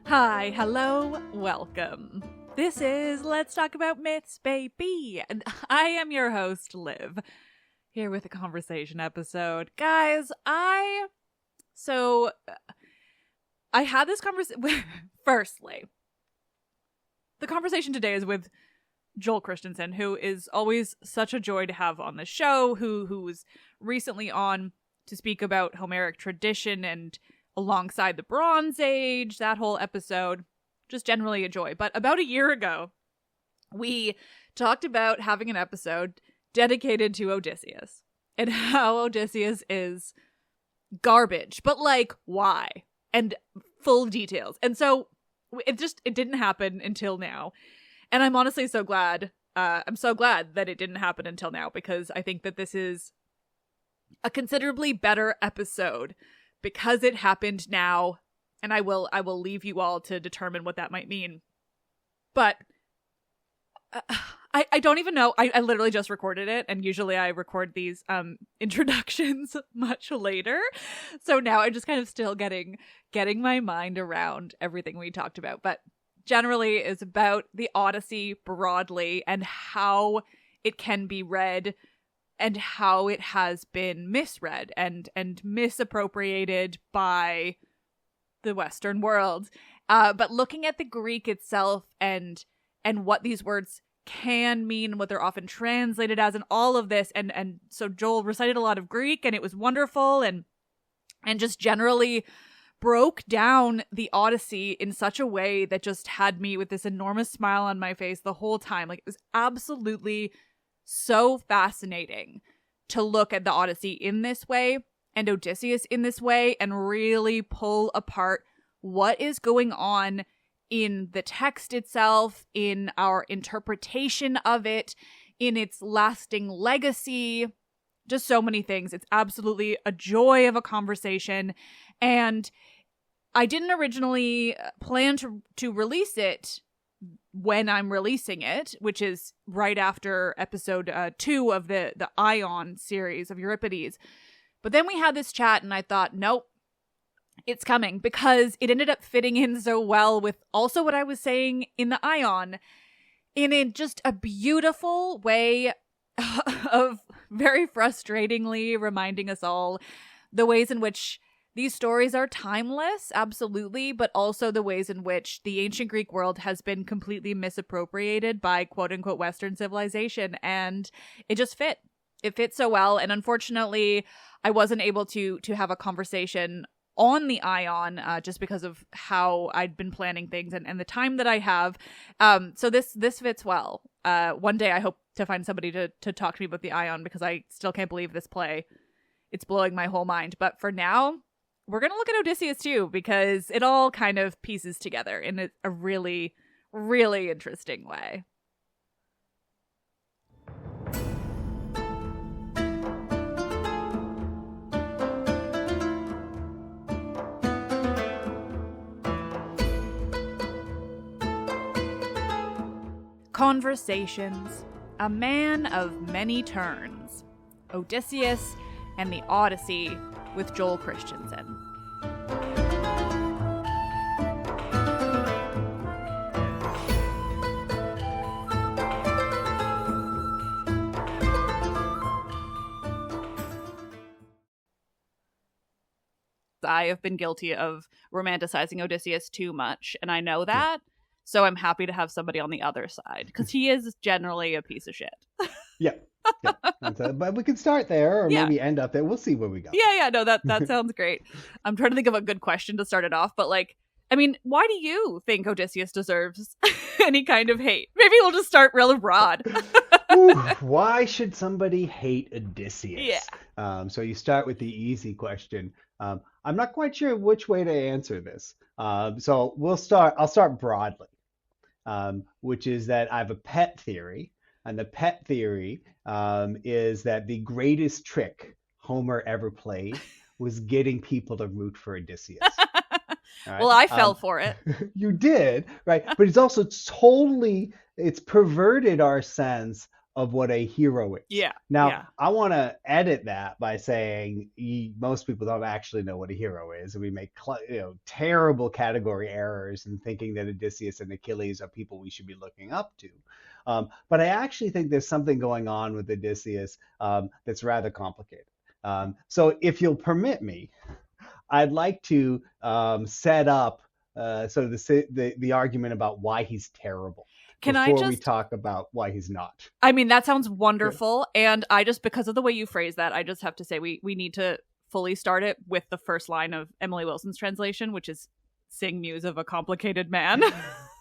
Hi, hello, welcome. This is Let's Talk About Myths, baby. And I am your host, Liv, here with a conversation episode. Guys, I had this conversation. Firstly, the conversation today is with Joel Christensen, who is always such a joy to have on the show, who was recently on to speak about Homeric tradition and alongside the Bronze Age, that whole episode, just generally a joy. But about a year ago, we talked about having an episode dedicated to Odysseus and how Odysseus is garbage, but like, why? And full details. And so it didn't happen until now. And I'm honestly so glad. I'm so glad that it didn't happen until now, because I think that this is a considerably better episode because it happened now, and I will leave you all to determine what that might mean. But I don't even know. I literally just recorded it, and usually I record these introductions much later. So now I'm just kind of still getting my mind around everything we talked about. But generally is about the Odyssey broadly and how it can be read and how it has been misread and misappropriated by the Western world. But looking at the Greek itself and what these words can mean, what they're often translated as, and all of this. And so Joel recited a lot of Greek, and it was wonderful, and just generally broke down the Odyssey in such a way that just had me with this enormous smile on my face the whole time. Like, it was absolutely so fascinating to look at the Odyssey in this way and Odysseus in this way and really pull apart what is going on in the text itself, in our interpretation of it, in its lasting legacy, just so many things. It's absolutely a joy of a conversation. And I didn't originally plan to release it when I'm releasing it, which is right after episode 2 of the Ion series of Euripides. But then we had this chat and I thought, nope, it's coming, because it ended up fitting in so well with also what I was saying in the Ion, in just a beautiful way of very frustratingly reminding us all the ways in which these stories are timeless, absolutely, but also the ways in which the ancient Greek world has been completely misappropriated by quote-unquote Western civilization, and it just fit. It fit so well, and unfortunately, I wasn't able to have a conversation on the Ion just because of how I'd been planning things and the time that I have. So this fits well. One day I hope to find somebody to talk to me about the Ion, because I still can't believe this play. It's blowing my whole mind. But for now, we're going to look at Odysseus too, because it all kind of pieces together in a really, really interesting way. Conversations. A man of many turns. Odysseus and the Odyssey with Joel Christensen. I have been guilty of romanticizing Odysseus too much, and I know that. So I'm happy to have somebody on the other side, because he is generally a piece of shit. Yeah. But we can start there, or maybe end up there. We'll see where we go. Yeah. No, that sounds great. I'm trying to think of a good question to start it off, but like, I mean, why do you think Odysseus deserves any kind of hate? Maybe we'll just start real broad. Ooh, why should somebody hate Odysseus? Yeah. So you start with the easy question. I'm not quite sure which way to answer this. So I'll start broadly, which is that I have a pet theory. And the pet theory is that the greatest trick Homer ever played was getting people to root for Odysseus. Right? Well, I fell for it. You did, right? But it's also it's perverted our sense of what a hero is. Yeah. Now, Yeah. I want to edit that by saying most people don't actually know what a hero is, and we make terrible category errors in thinking that Odysseus and Achilles are people we should be looking up to. But I actually think there's something going on with Odysseus that's rather complicated. So if you'll permit me, I'd like to set up sort of the argument about why he's terrible Can I before we just talk about why he's not. I mean, that sounds Good. wonderful. And I just, because of the way you phrase that, I just have to say we need to fully start it with the first line of Emily Wilson's translation, which is "Sing muse of a complicated man."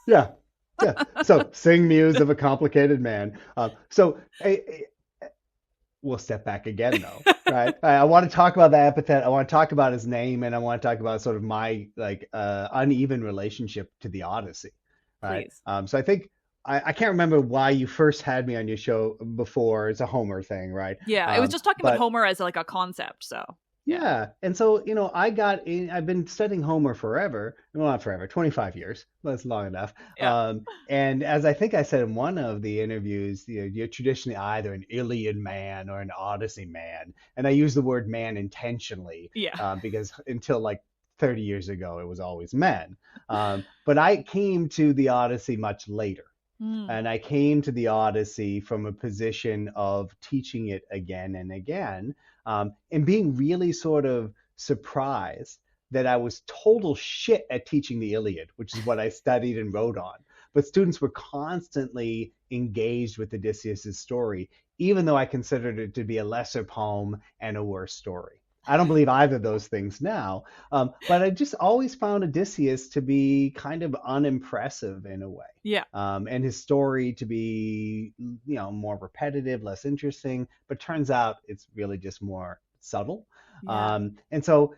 Yeah. Yeah. So sing muse of a complicated man. We'll step back again, though, right? I want to talk about the epithet. I want to talk about his name, and I want to talk about sort of my uneven relationship to the Odyssey, right? Please. So I think I can't remember why you first had me on your show before. It's a Homer thing, right? Yeah, it was just talking about Homer as like a concept. So yeah, and so I've been studying Homer forever. Well, not forever, 25 years. That's long enough. Yeah. And as I think I said in one of the interviews, you're traditionally either an Iliad man or an Odyssey man, and I use the word man intentionally, because until like 30 years ago, it was always men. But I came to the Odyssey much later. And I came to the Odyssey from a position of teaching it again and again, and being really sort of surprised that I was total shit at teaching the Iliad, which is what I studied and wrote on. But students were constantly engaged with Odysseus' story, even though I considered it to be a lesser poem and a worse story. I don't believe either of those things now, but I just always found Odysseus to be kind of unimpressive in a way. Yeah. And his story to be, more repetitive, less interesting, but turns out it's really just more subtle. Yeah. And so,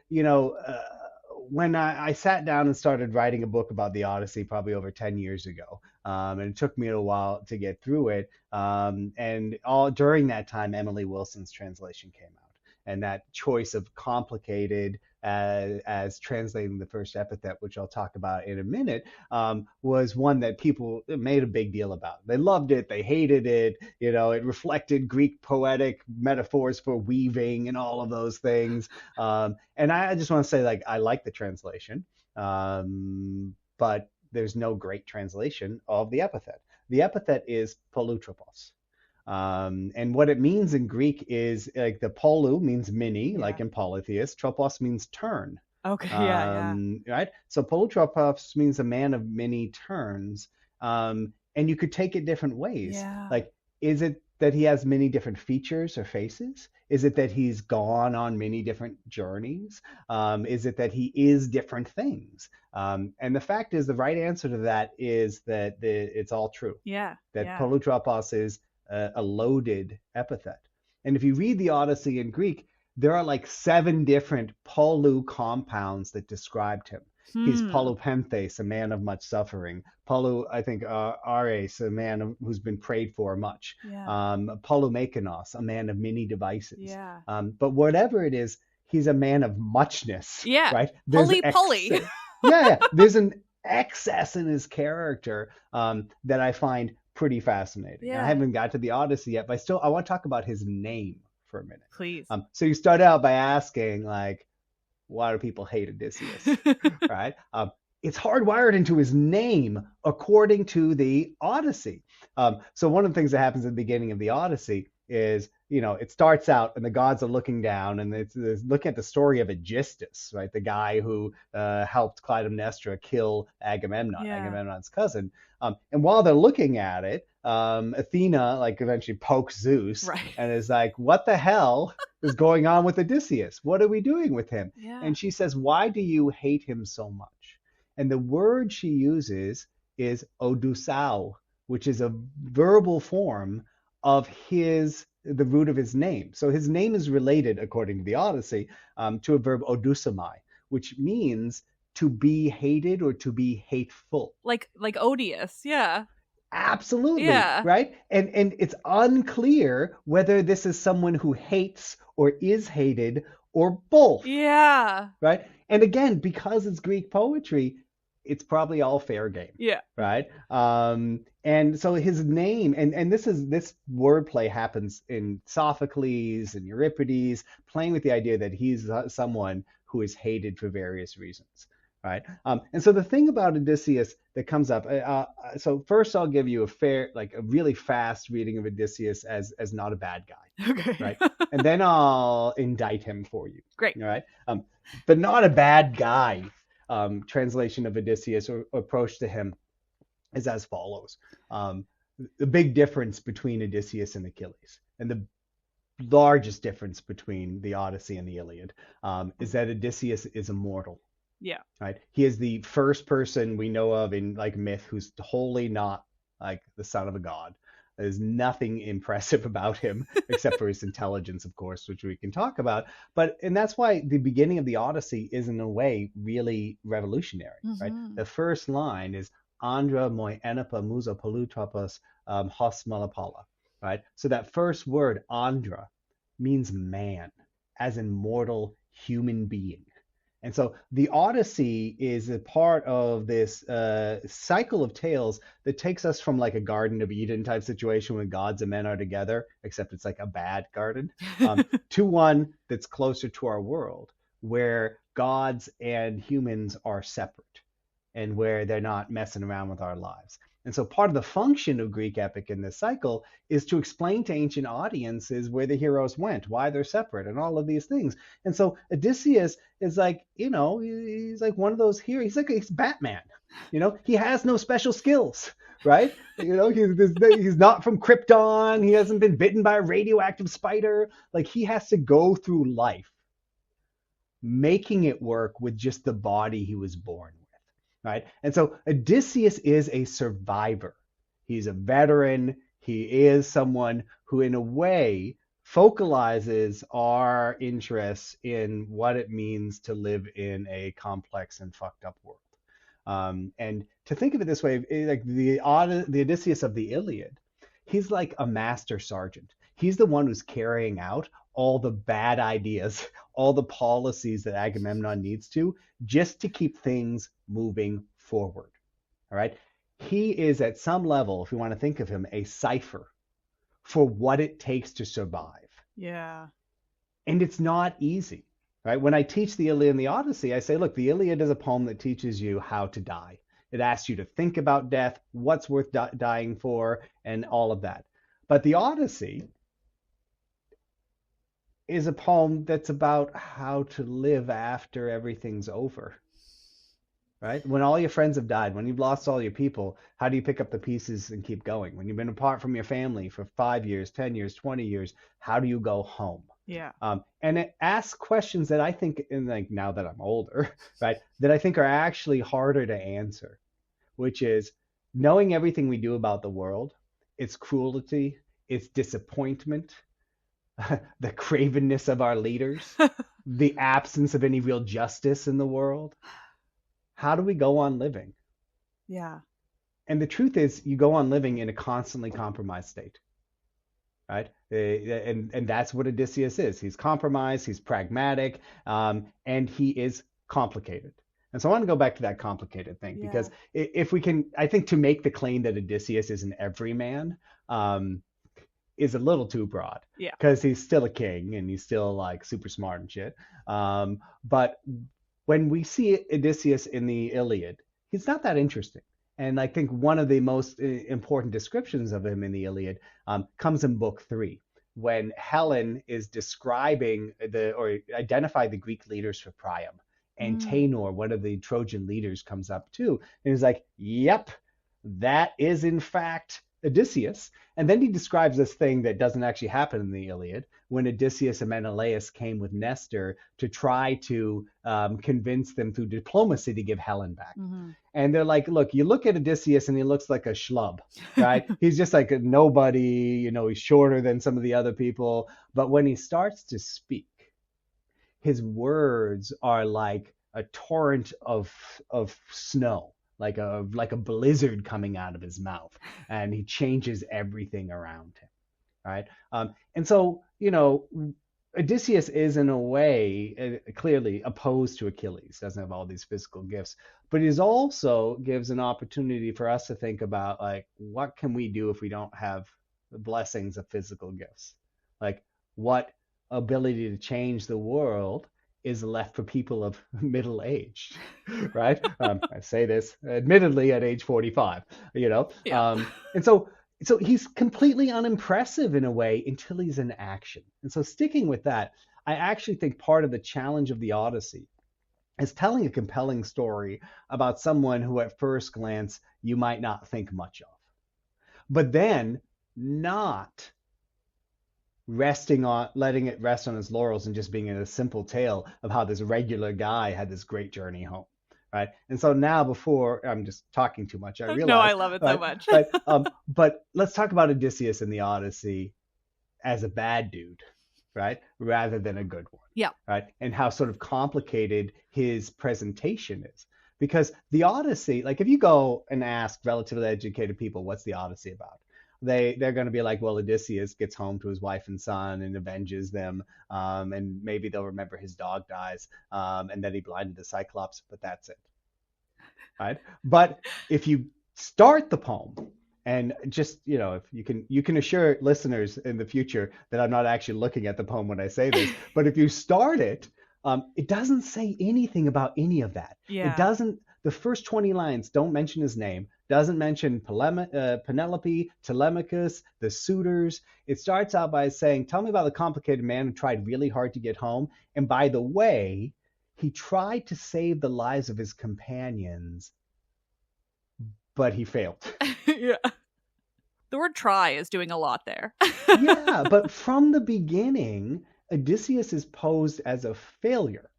when I sat down and started writing a book about the Odyssey probably over 10 years ago, and it took me a while to get through it, and all during that time, Emily Wilson's translation came out. And that choice of complicated as translating the first epithet, which I'll talk about in a minute, was one that people made a big deal about. They loved it. They hated it. It reflected Greek poetic metaphors for weaving and all of those things. And I just want to say, I like the translation, but there's no great translation of the epithet. The epithet is polutropos. And what it means in Greek is like the polu means many, like in Polytheus. Tropos means turn. Okay. Yeah. Right. So polutropos means a man of many turns. And you could take it different ways. Yeah. Like, is it that he has many different features or faces? Is it that he's gone on many different journeys? Is it that he is different things? And the fact is, the right answer to that is that it's all true. Yeah. That polutropos is a loaded epithet. And if you read the Odyssey in Greek, there are like 7 different polu compounds that described him. He's polupenthes, a man of much suffering. Polu, I think, ares, a man who's been prayed for much. Yeah. Polumekanos, a man of many devices. Yeah. But whatever it is, he's a man of muchness. Yeah. Right? Poly. Yeah. There's an excess in his character that I find pretty fascinating. Yeah. I haven't got to the Odyssey yet, but I want to talk about his name for a minute. Please. So you start out by asking, why do people hate Odysseus? Right? It's hardwired into his name according to the Odyssey. So one of the things that happens at the beginning of the Odyssey is, it starts out and the gods are looking down and it's looking at the story of Aegisthus, right? The guy who helped Clytemnestra kill Agamemnon, Agamemnon's cousin. And while they're looking at it, Athena eventually pokes Zeus and is like, what the hell is going on with Odysseus? What are we doing with him? Yeah. And she says, why do you hate him so much? And the word she uses is Odysseus, which is a verbal form of the root of his name. So his name is related, according to the Odyssey, to a verb odussamai, which means to be hated or to be hateful. Like odious, yeah. Absolutely, yeah. Right? And it's unclear whether this is someone who hates or is hated or both. Yeah. Right? And again, because it's Greek poetry, it's probably all fair game, Yeah. right? And so his name, and this wordplay happens in Sophocles and Euripides, playing with the idea that he's someone who is hated for various reasons, right? And so the thing about Odysseus that comes up, so first I'll give you a really fast reading of Odysseus as not a bad guy, Okay. right? And then I'll indict him for you, Great. all right? The not a bad guy translation of Odysseus or approach to him is as follows. The big difference between Odysseus and Achilles, and the largest difference between the Odyssey and the Iliad, is that Odysseus is immortal. Yeah. Right? He is the first person we know of in like myth who's wholly not like the son of a god. There's nothing impressive about him except for his intelligence, of course, which we can talk about. And that's why the beginning of the Odyssey is in a way really revolutionary, right? The first line is Andra moi enipa musa polutropos hos malapala, right? So that first word, Andra, means man, as in mortal human being. And so the Odyssey is a part of this cycle of tales that takes us from like a Garden of Eden type situation when gods and men are together, except it's like a bad garden, to one that's closer to our world, where gods and humans are separate and where they're not messing around with our lives. And so part of the function of Greek epic in this cycle is to explain to ancient audiences where the heroes went, why they're separate, and all of these things. And so Odysseus is like, he's like one of those heroes. He's Batman. He has no special skills, right? He's not from Krypton. He hasn't been bitten by a radioactive spider. Like he has to go through life making it work with just the body he was born with. Right? And so Odysseus is a survivor. He's a veteran. He is someone who, in a way, focalizes our interests in what it means to live in a complex and fucked up world. And to think of it this way, like the Odysseus of the Iliad, he's like a master sergeant. He's the one who's carrying out all the bad ideas, all the policies that Agamemnon needs to, just to keep things moving forward. All right. He is at some level, if you want to think of him, a cipher for what it takes to survive. Yeah. And it's not easy. Right? When I teach the Iliad and the Odyssey, I say, look, the Iliad is a poem that teaches you how to die. It asks you to think about death, what's worth dying for, and all of that. But the Odyssey is a poem that's about how to live after everything's over. Right? When all your friends have died, when you've lost all your people, how do you pick up the pieces and keep going? When you've been apart from your family for 5 years, 10 years, 20 years, how do you go home? Yeah. And it asks questions that I think, and like now that I'm older, right, that I think are actually harder to answer, which is knowing everything we do about the world, its cruelty, its disappointment, the cravenness of our leaders, the absence of any real justice in the world. How do we go on living? Yeah. And the truth is, you go on living in a constantly compromised state, right? And that's what Odysseus is. He's compromised, he's pragmatic, and he is complicated. And so I want to go back to that complicated thing, because if we can, I think to make the claim that Odysseus is an everyman is a little too broad. Yeah. Because he's still a king and he's still like super smart and shit. But when we see Odysseus in the Iliad, he's not that interesting. And I think one of the most important descriptions of him in the Iliad comes in book 3, when Helen is describing or identify the Greek leaders for Priam. And Tenor, one of the Trojan leaders, comes up too. And he's like, yep, that is in fact Odysseus. And then he describes this thing that doesn't actually happen in the Iliad, when Odysseus and Menelaus came with Nestor to try to convince them through diplomacy to give Helen back. And they're like, look, you look at Odysseus and he looks like a schlub, right? He's just like a nobody, he's shorter than some of the other people. But when he starts to speak, his words are like a torrent of snow, like a blizzard coming out of his mouth, and he changes everything around him, right? And so Odysseus is in a way clearly opposed to Achilles, doesn't have all these physical gifts, but he also gives an opportunity for us to think about like what can we do if we don't have the blessings of physical gifts? Like what ability to change the world is left for people of middle age, right? I say this admittedly at age 45, you know, Yeah. and so he's completely unimpressive in a way until he's in action. And so sticking with that, I actually think part of the challenge of the Odyssey is telling a compelling story about someone who at first glance you might not think much of, but then not resting on letting it rest on his laurels and just being a simple tale of how this regular guy had this great journey home, right? And so now, before I'm just talking too much, I No, I realize, love it so right? much. But let's talk about Odysseus in the Odyssey as a bad dude, right, rather than a good one, Yeah. right? And how sort of complicated his presentation is. Because the Odyssey, like if you go and ask relatively educated people, what's the Odyssey about? They're going to be like, well, Odysseus gets home to his wife and son and avenges them, and maybe they'll remember his dog dies, and then he blinded the Cyclops, but that's it, right? But if you start the poem and just, if you can assure listeners in the future that I'm not actually looking at the poem when I say this, but if you start it, it doesn't say anything about any of that. It Yeah. doesn't. The first 20 lines don't mention his name, doesn't mention Penelope, Telemachus, the suitors. It starts out by saying, tell me about the complicated man who tried really hard to get home. And by the way, he tried to save the lives of his companions, but he failed. Yeah. The word try is doing a lot there. Yeah, but from the beginning, Odysseus is posed as a failure,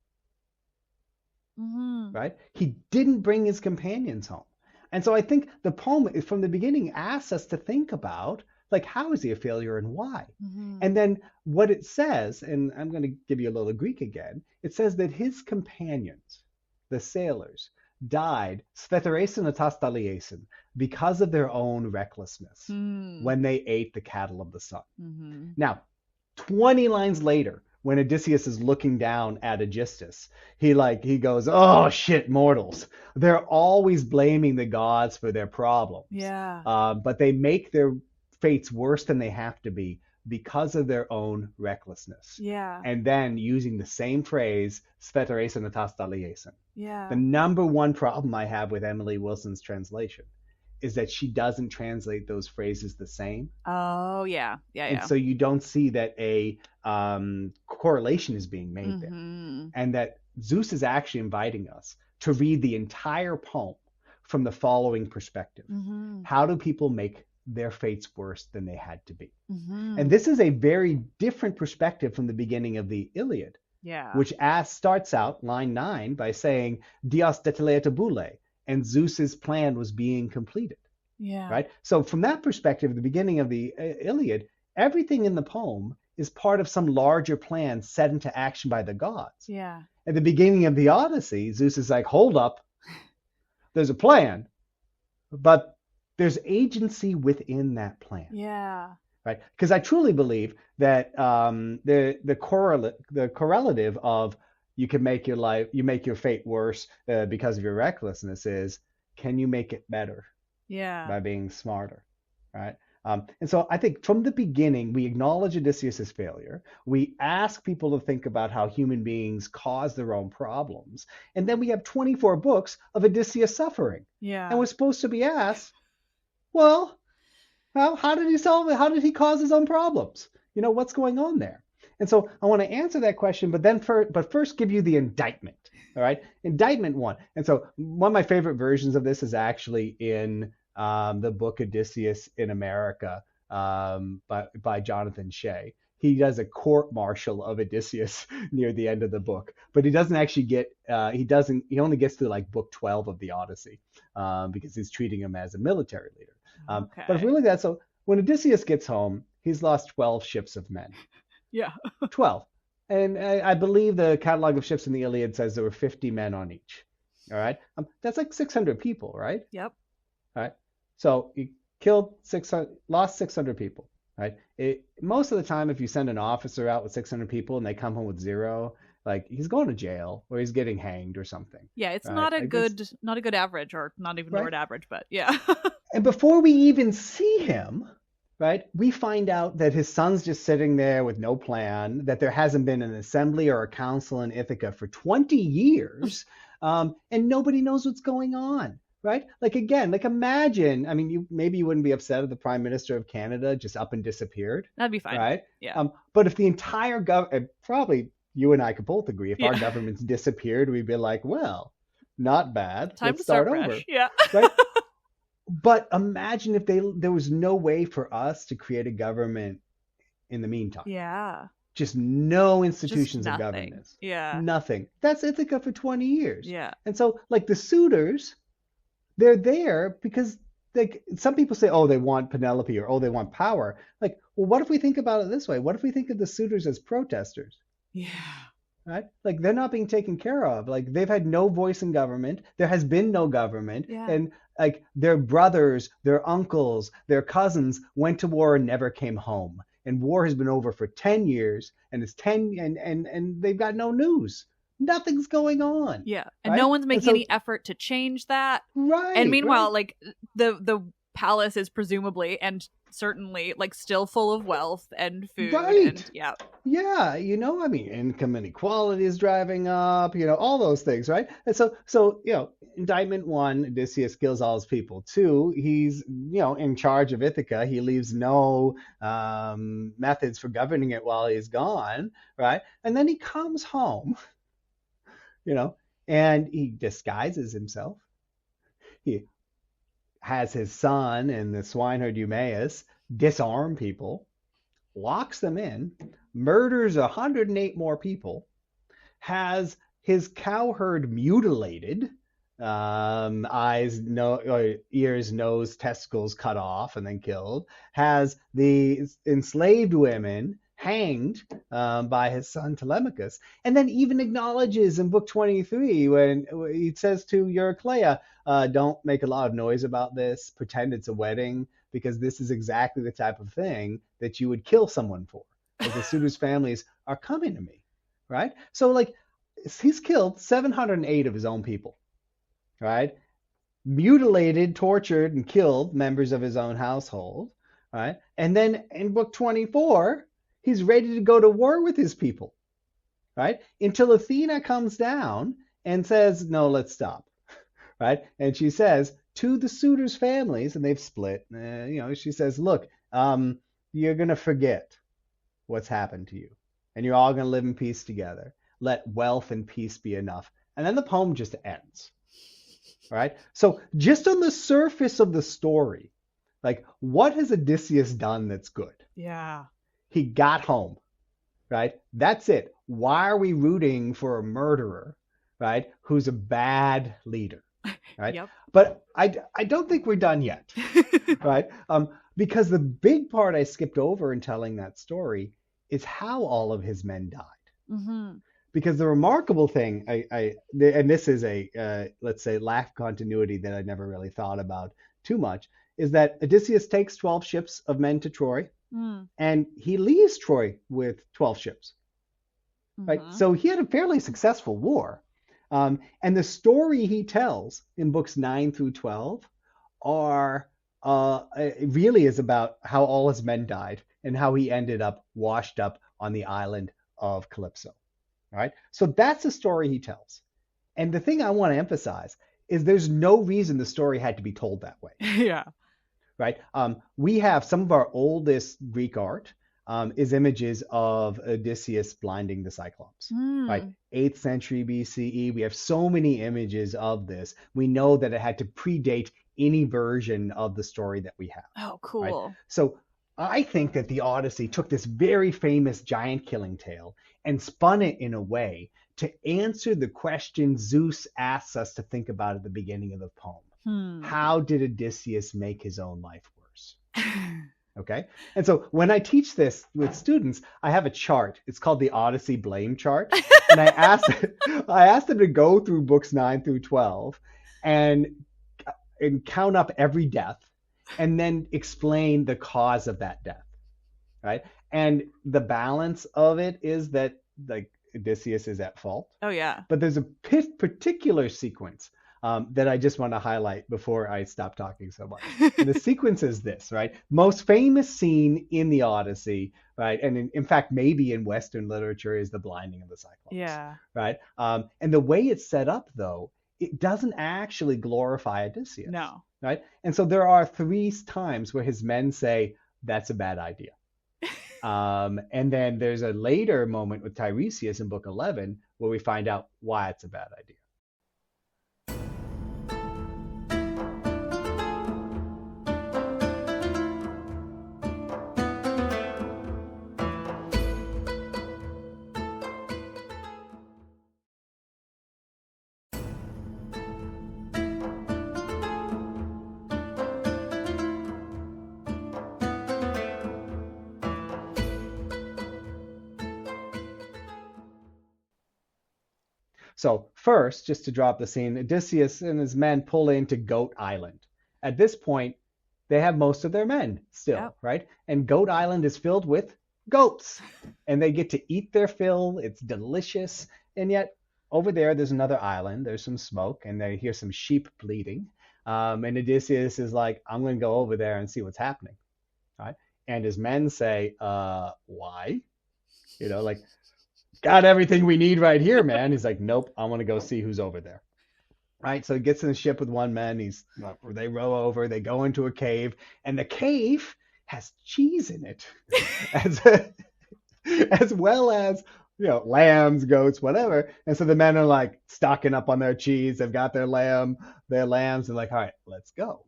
Mm-hmm. right? He didn't bring his companions home. And so I think the poem from the beginning asks us to think about, like, how is he a failure and why? Mm-hmm. And then what it says, and I'm going to give you a little Greek again, it says that his companions, the sailors, died sphetheresin atastaliesin, because of their own recklessness when they ate the cattle of the sun. Mm-hmm. Now, 20 lines later, when Odysseus is looking down at Aegisthus, he goes, "Oh shit, mortals! They're always blaming the gods for their problems. Yeah. But they make their fates worse than they have to be because of their own recklessness." Yeah. And then using the same phrase, "spheteresin atastaliesin." Yeah. The number one problem I have with Emily Wilson's translation is that she doesn't translate those phrases the same. Oh, yeah. Yeah. And Yeah. so you don't see that a correlation is being made there. Mm-hmm. And that Zeus is actually inviting us to read the entire poem from the following perspective. Mm-hmm. How do people make their fates worse than they had to be? Mm-hmm. And this is a very different perspective from the beginning of the Iliad, Yeah. which starts out, line 9, by saying, Dios deteleata boule, and Zeus's plan was being completed. Yeah. Right? So from that perspective, at the beginning of the Iliad, everything in the poem is part of some larger plan set into action by the gods. Yeah. At the beginning of the Odyssey, Zeus is like, hold up, there's a plan, but there's agency within that plan. Yeah. Right? Because I truly believe that the correlative of you make your fate worse because of your recklessness is, can you make it better? Yeah. By being smarter, right? And so I think from the beginning, we acknowledge Odysseus' failure. We ask people to think about how human beings cause their own problems. And then we have 24 books of Odysseus suffering. Yeah. And we're supposed to be asked, well, how did he solve it? How did he cause his own problems? What's going on there? And so I want to answer that question, but first give you the indictment. All right, indictment 1. And so one of my favorite versions of this is actually in the book Odysseus in America by Jonathan Shea. He does a court martial of Odysseus near the end of the book, but he doesn't actually he only gets to like book 12 of the Odyssey because he's treating him as a military leader. Okay. But if we look at that, so when Odysseus gets home, he's lost 12 ships of men. Yeah. 12. And I believe the catalog of ships in the Iliad says there were 50 men on each. All right. That's like 600 people, right? Yep. All right. So he lost 600 people. right? Most of the time, if you send an officer out with 600 people and they come home with zero, like he's going to jail or he's getting hanged or something, Yeah, it's right? not a Like that's good average, or not even the right. word average, but yeah. And before we even see him, right, we find out that his son's just sitting there with no plan, that there hasn't been an assembly or a council in Ithaca for 20 years, and nobody knows what's going on, right? Like, again, like imagine, I mean, you wouldn't be upset if the Prime Minister of Canada just up and disappeared, That'd be fine. right? Yeah. But if the entire government, probably you and I could both agree, if our Yeah. government's disappeared, we'd be like, well, not bad. Time Let's to start start fresh. over, Yeah. right? But imagine if there was no way for us to create a government in the meantime. Yeah. Just no Just institutions of nothing. governance. Yeah. Nothing. That's Ithaca for 20 years. Yeah. And so, like the suitors, they're there because like some people say, oh, they want Penelope or oh, they want power. Like, well, what if we think about it this way? What if we think of the suitors as protesters? Yeah. Right? Like they're not being taken care of. Like they've had no voice in government. There has been no government. Yeah. And like their brothers, their uncles, their cousins went to war and never came home. And war has been over for 10 years and it's 10 and they've got no news. Nothing's going on. Yeah. And Right? no one's making so, any effort to change that. right. And meanwhile, right. like the palace is presumably and certainly like still full of wealth and food. Right. And yeah. Yeah, I mean, income inequality is driving up, all those things, right? And so, indictment one, Odysseus kills all his people. Two, he's, in charge of Ithaca. He leaves no methods for governing it while he's gone, right? And then he comes home, and he disguises himself. He has his son and the swineherd Eumaeus disarm people, locks them in, murders 108 more people, has his cowherd mutilated, eyes, ears, nose, testicles cut off and then killed, has the enslaved women hanged by his son Telemachus, and then even acknowledges in book 23 when he says to Eurycleia, don't make a lot of noise about this, pretend it's a wedding, because this is exactly the type of thing that you would kill someone for. Like the suitors' families are coming to me, right? So like he's killed 708 of his own people, right? Mutilated, tortured, and killed members of his own household, right? And then in book 24, he's ready to go to war with his people, right? Until Athena comes down and says, no, let's stop, right? And she says to the suitors' families, and they've split, she says, look, you're going to forget what's happened to you, and you're all going to live in peace together. Let wealth and peace be enough. And then the poem just ends, right? So just on the surface of the story, like what has Odysseus done that's good? Yeah. He got home, right? That's it. Why are we rooting for a murderer, right, who's a bad leader, right? Yep. But I don't think we're done yet, right? Because the big part I skipped over in telling that story is how all of his men died. Mm-hmm. Because the remarkable thing, and this is a, let's say, lack of continuity that I never really thought about too much, is that Odysseus takes 12 ships of men to Troy, and he leaves Troy with 12 ships, right? So he had a fairly successful war. And the story he tells in books 9 through 12 it really is about how all his men died and how he ended up washed up on the island of Calypso. Right? So that's the story he tells. And the thing I want to emphasize is there's no reason the story had to be told that way. Yeah. Right? We have some of our oldest Greek art is images of Odysseus blinding the Cyclops. Right? 8th century BCE. We have so many images of this. We know that it had to predate any version of the story that we have. Oh, cool. Right? So I think that the Odyssey took this very famous giant killing tale and spun it in a way to answer the question Zeus asks us to think about at the beginning of the poem. How did Odysseus make his own life worse? Okay. And so when I teach this with students, I have a chart. It's called the Odyssey blame chart. And I asked them to go through books 9 through 12 and count up every death and then explain the cause of that death. right? And the balance of it is that like Odysseus is at fault. Oh yeah. But there's a particular sequence that I just want to highlight before I stop talking so much. And the sequence is this, right? Most famous scene in the Odyssey, right? And in fact, maybe in Western literature is the blinding of the Cyclops, Yeah. right? And the way it's set up, though, it doesn't actually glorify Odysseus, No. right? And so there are 3 times where his men say, that's a bad idea. And then there's a later moment with Tiresias in book 11 where we find out why it's a bad idea. So first, just to drop the scene, Odysseus and his men pull into Goat Island. At this point, they have most of their men still, Yep. right? And Goat Island is filled with goats, and they get to eat their fill. It's delicious. And yet, over there, there's another island. There's some smoke, and they hear some sheep bleating. And Odysseus is like, I'm going to go over there and see what's happening, right? And his men say, why? You know, like, got everything we need right here, man. He's like, nope, I want to go see who's over there. Right, so he gets in the ship with one man. They row over. They go into a cave, and the cave has cheese in it, as well as lambs, goats, whatever. And so the men are like stocking up on their cheese. They've got their lambs, and like, all right, let's go,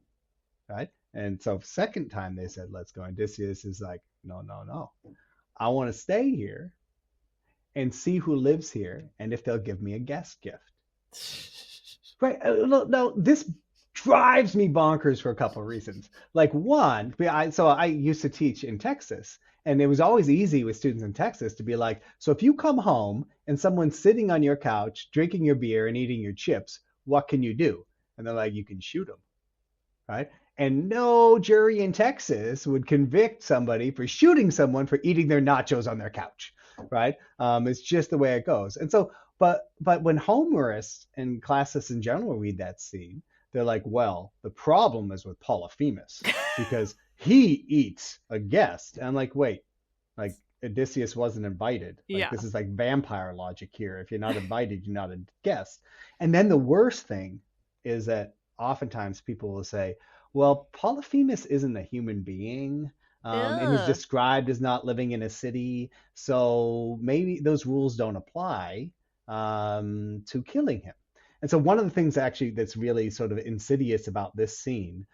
right? And so second time they said, let's go. And Odysseus is like, no, I want to stay here and see who lives here and if they'll give me a guest gift. Right. No, this drives me bonkers for a couple of reasons. Like one, I used to teach in Texas, and it was always easy with students in Texas to be like, so if you come home and someone's sitting on your couch, drinking your beer and eating your chips, what can you do? And they're like, you can shoot them. Right. And no jury in Texas would convict somebody for shooting someone for eating their nachos on their couch. Right. It's just the way it goes. And so, but when Homerists and classics in general read that scene, they're like, well, the problem is with Polyphemus because he eats a guest. And I'm like, wait, like Odysseus wasn't invited. Like, Yeah. this is like vampire logic here. If you're not invited, you're not a guest. And then the worst thing is that oftentimes people will say, well, Polyphemus isn't a human being. And he's Ugh. described as not living in a city. So maybe those rules don't apply to killing him. And so one of the things actually that's really sort of insidious about this scene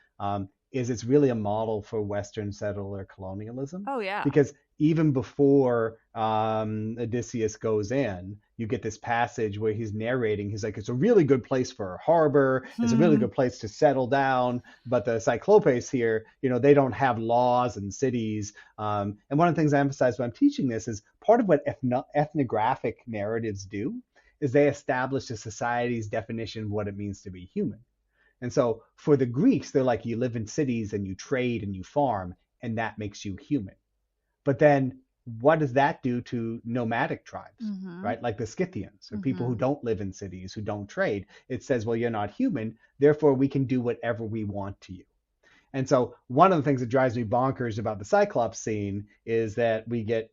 is it's really a model for Western settler colonialism. Oh yeah. Because even before Odysseus goes in, you get this passage where he's narrating. He's like, it's a really good place for a harbor. It's a really good place to settle down. But the Cyclopes here, they don't have laws and cities. And one of the things I emphasize when I'm teaching this is part of what ethnographic narratives do is they establish a society's definition of what it means to be human. And so for the Greeks, they're like, you live in cities and you trade and you farm, and that makes you human. But then what does that do to nomadic tribes, right? Like the Scythians, or people who don't live in cities, who don't trade. It says, well, you're not human, therefore we can do whatever we want to you. And so one of the things that drives me bonkers about the Cyclops scene is that we get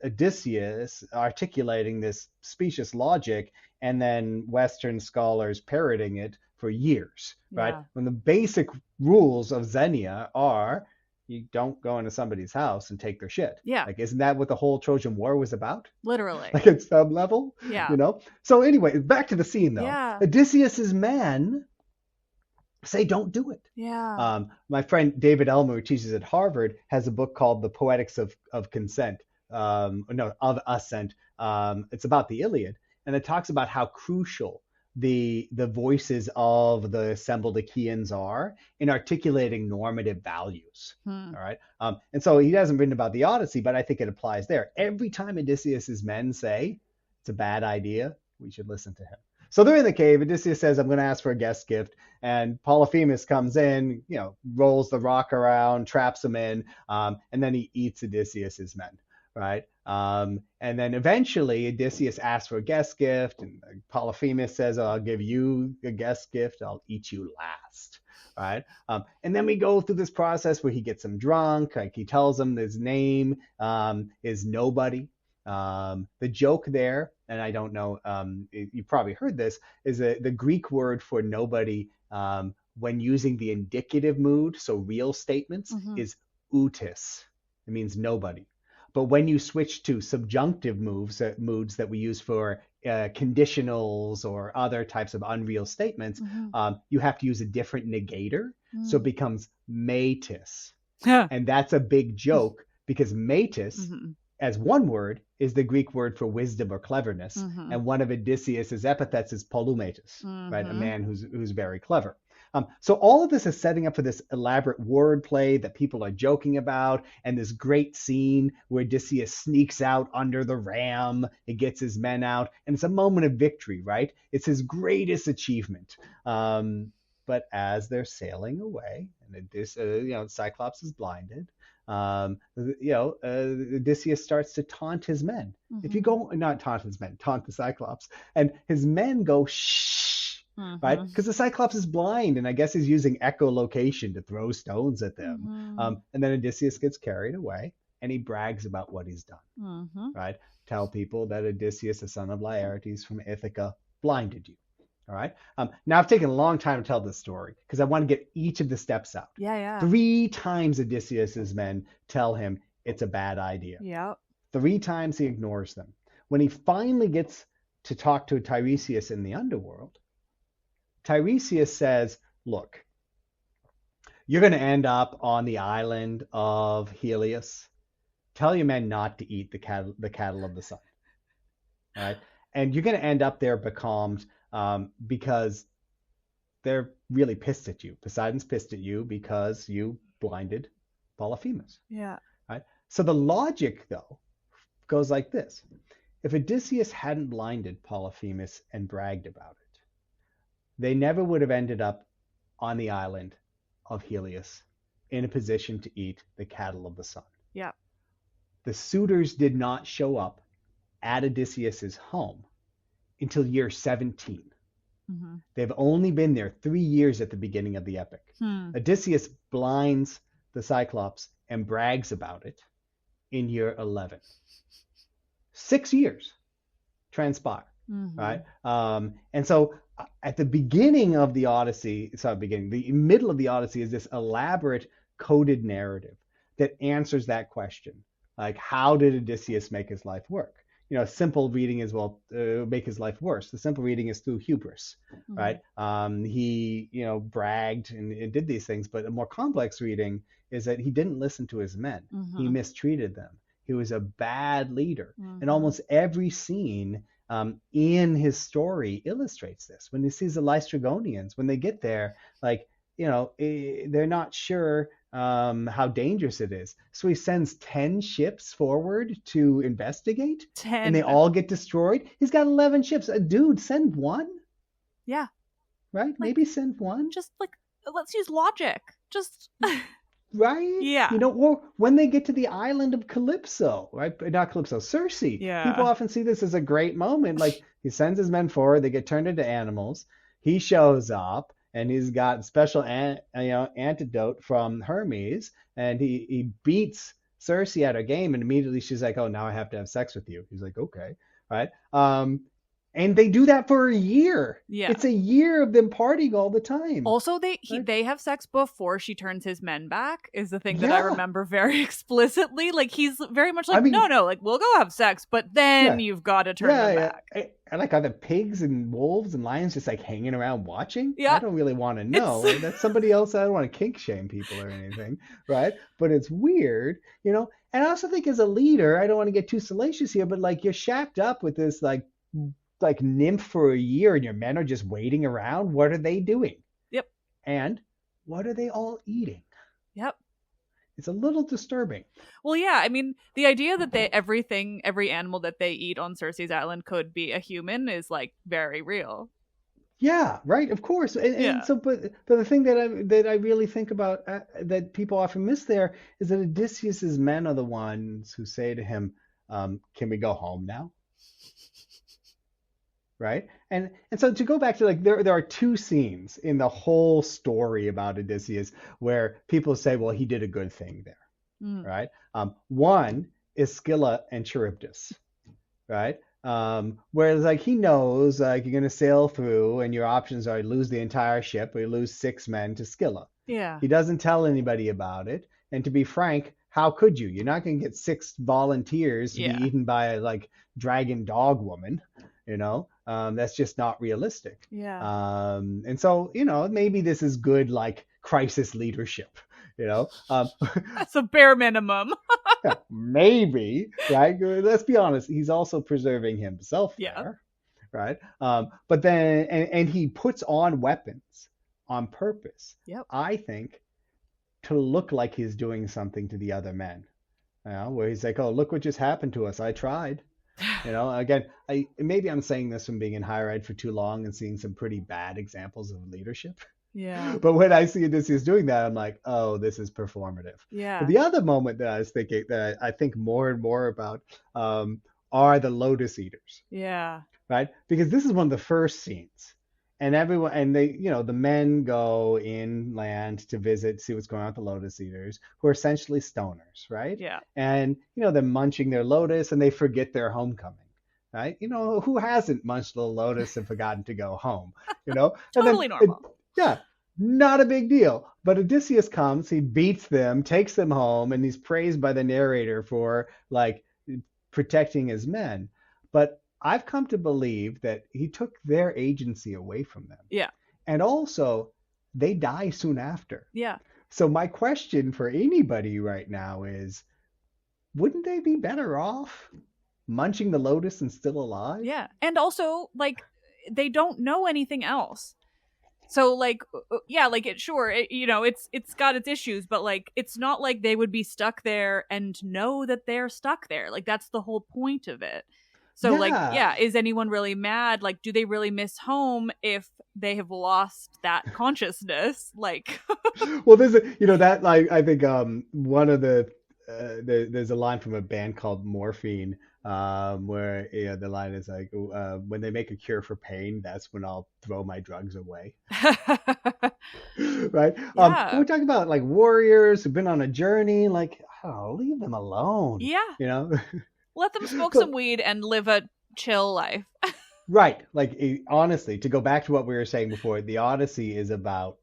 Odysseus articulating this specious logic and then Western scholars parroting it for years, right? Yeah. When the basic rules of Xenia are you don't go into somebody's house and take their shit. Yeah. Like, isn't that what the whole Trojan War was about? Literally. Like at some level? Yeah. So anyway, back to the scene though. Yeah. Odysseus's men say don't do it. Yeah. My friend David Elmer, who teaches at Harvard, has a book called The Poetics of Consent. Of Assent. It's about the Iliad, and it talks about how crucial the voices of the assembled Achaeans are in articulating normative values. All right. And so he hasn't written about the Odyssey, but I think it applies there. Every time Odysseus's men say it's a bad idea, we should listen to him. So they're in the cave. Odysseus says, I'm going to ask for a guest gift. And Polyphemus comes in, rolls the rock around, traps him in, and then he eats Odysseus's men, right? And then eventually Odysseus asks for a guest gift, and Polyphemus says, I'll give you a guest gift. I'll eat you last, right? And then we go through this process where he gets him drunk. Like he tells him his name is Nobody. The joke there, and I don't know, you probably heard this, is the Greek word for nobody when using the indicative mood, so real statements, is outis. It means nobody. But when you switch to subjunctive moods that we use for conditionals or other types of unreal statements, you have to use a different negator. So it becomes metis. And that's a big joke because metis, as one word, is the Greek word for wisdom or cleverness. And one of Odysseus's epithets is polymatus, right? A man who's very clever. So all of this is setting up for this elaborate wordplay that people are joking about, and this great scene where Odysseus sneaks out under the ram and gets his men out, and it's a moment of victory, right? It's his greatest achievement. But as they're sailing away, and Cyclops is blinded, Odysseus starts to taunt his men. If you go, not taunt his men, taunt the Cyclops, and his men go shh. Right? Because the Cyclops is blind, and I guess he's using echolocation to throw stones at them. And then Odysseus gets carried away, and he brags about what he's done. Right? Tell people that Odysseus, the son of Laertes from Ithaca, blinded you. All right. Now I've taken a long time to tell this story because I want to get each of the steps out. Yeah. 3 times Odysseus's men tell him it's a bad idea. Yeah. 3 times he ignores them. When he finally gets to talk to Tiresias in the underworld, Tiresias says, look, you're going to end up on the island of Helios. Tell your men not to eat the cattle of the sun. All right? And you're going to end up there becalmed because they're really pissed at you. Poseidon's pissed at you because you blinded Polyphemus. Yeah. Right? So the logic, though, goes like this. If Odysseus hadn't blinded Polyphemus and bragged about it, they never would have ended up on the island of Helios in a position to eat the cattle of the sun. Yeah. The suitors did not show up at Odysseus's home until year 17. They've only been there 3 years at the beginning of the epic. Odysseus blinds the Cyclops and brags about it in year 11. 6 years transpire, right? And so at the beginning of the Odyssey, the middle of the Odyssey is this elaborate coded narrative that answers that question. Like, how did Odysseus make his life work? A simple reading is, make his life worse. The simple reading is through hubris, right? He, bragged and did these things, but a more complex reading is that he didn't listen to his men. He mistreated them. He was a bad leader. And almost every scene in his story illustrates this. When he sees the Lystrigonians, when they get there, they're not sure how dangerous it is. So he sends 10 ships forward to investigate. 10. And they all get destroyed. He's got 11 ships. Dude, send one. Yeah. Right? Maybe send one. Just let's use logic. Just... Right? Yeah. Or when they get to the island of Calypso, right? Not Calypso, Circe. Yeah. People often see this as a great moment. Like, he sends his men forward, they get turned into animals. He shows up, and he's got special antidote from Hermes, and he beats Circe at her game, and immediately she's like, oh, now I have to have sex with you. He's like, okay, right? And they do that for a year. Yeah. It's a year of them partying all the time. Also, they have sex before she turns his men back, is the thing that I remember very explicitly. Like, he's very much like, no, like, we'll go have sex, but then you've got to turn them back. And like, are the pigs and wolves and lions just like hanging around watching? Yeah. I don't really want to know. That's somebody else. I don't want to kink shame people or anything, right? But it's weird, And I also think as a leader, I don't want to get too salacious here, but like, you're shacked up with this like nymph for a year and your men are just waiting around. What are they doing? Yep. And what are they all eating? Yep. It's a little disturbing. Well, yeah, I mean, the idea that every animal that they eat on Circe's island could be a human is like very real. Yeah, right. Of course. And Yeah. so, but the thing that I really think about that people often miss there is that Odysseus's men are the ones who say to him, "Can we go home now?" Right? And so to go back to like there are two scenes in the whole story about Odysseus where people say, "Well, he did a good thing there." Mm. Right? One is Scylla and Charybdis, right? Whereas like he knows like you're gonna sail through and your options are you lose the entire ship or you lose 6 men to Scylla. Yeah. He doesn't tell anybody about it. And to be frank, how could you? You're not gonna get 6 volunteers to be Yeah. eaten by a like dragon dog woman, you know? That's just not realistic. Yeah. And so, maybe this is good like crisis leadership, you know? That's a bare minimum. Maybe, right? Let's be honest. He's also preserving himself Yeah. there, right? But then, and he puts on weapons on purpose, Yep. I think, to look like he's doing something to the other men. Where he's like, "Oh, look what just happened to us. I tried." Again, maybe I'm saying this from being in higher ed for too long and seeing some pretty bad examples of leadership. Yeah. But when I see Odysseus doing that, I'm like, oh, this is performative. Yeah. But the other moment that I was thinking that I think more and more about are the lotus eaters, Yeah. right? Because this is one of the first scenes. And everyone, and they, the men go inland to visit, see what's going on with the lotus eaters, who are essentially stoners, right? Yeah. And, they're munching their lotus and they forget their homecoming, right? Who hasn't munched a little lotus and forgotten to go home, Totally normal. Yeah, not a big deal. But Odysseus comes, he beats them, takes them home, and he's praised by the narrator for like protecting his men. But I've come to believe that he took their agency away from them. Yeah. And also, they die soon after. Yeah. So my question for anybody right now is, wouldn't they be better off munching the lotus and still alive? Yeah. And also, like, they don't know anything else. So like, yeah, like it's got its issues, but like it's not like they would be stuck there and know that they're stuck there. Like that's the whole point of it. So like, yeah, is anyone really mad? Like, do they really miss home if they have lost that consciousness? Like, well, there's that like I think one of there's a line from a band called Morphine where the line is like, when they make a cure for pain, that's when I'll throw my drugs away. Right? Yeah. We're talking about like warriors who've been on a journey. Like, oh, leave them alone. Yeah. Let them smoke some weed and live a chill life. Right. Like, honestly, to go back to what we were saying before, the Odyssey is about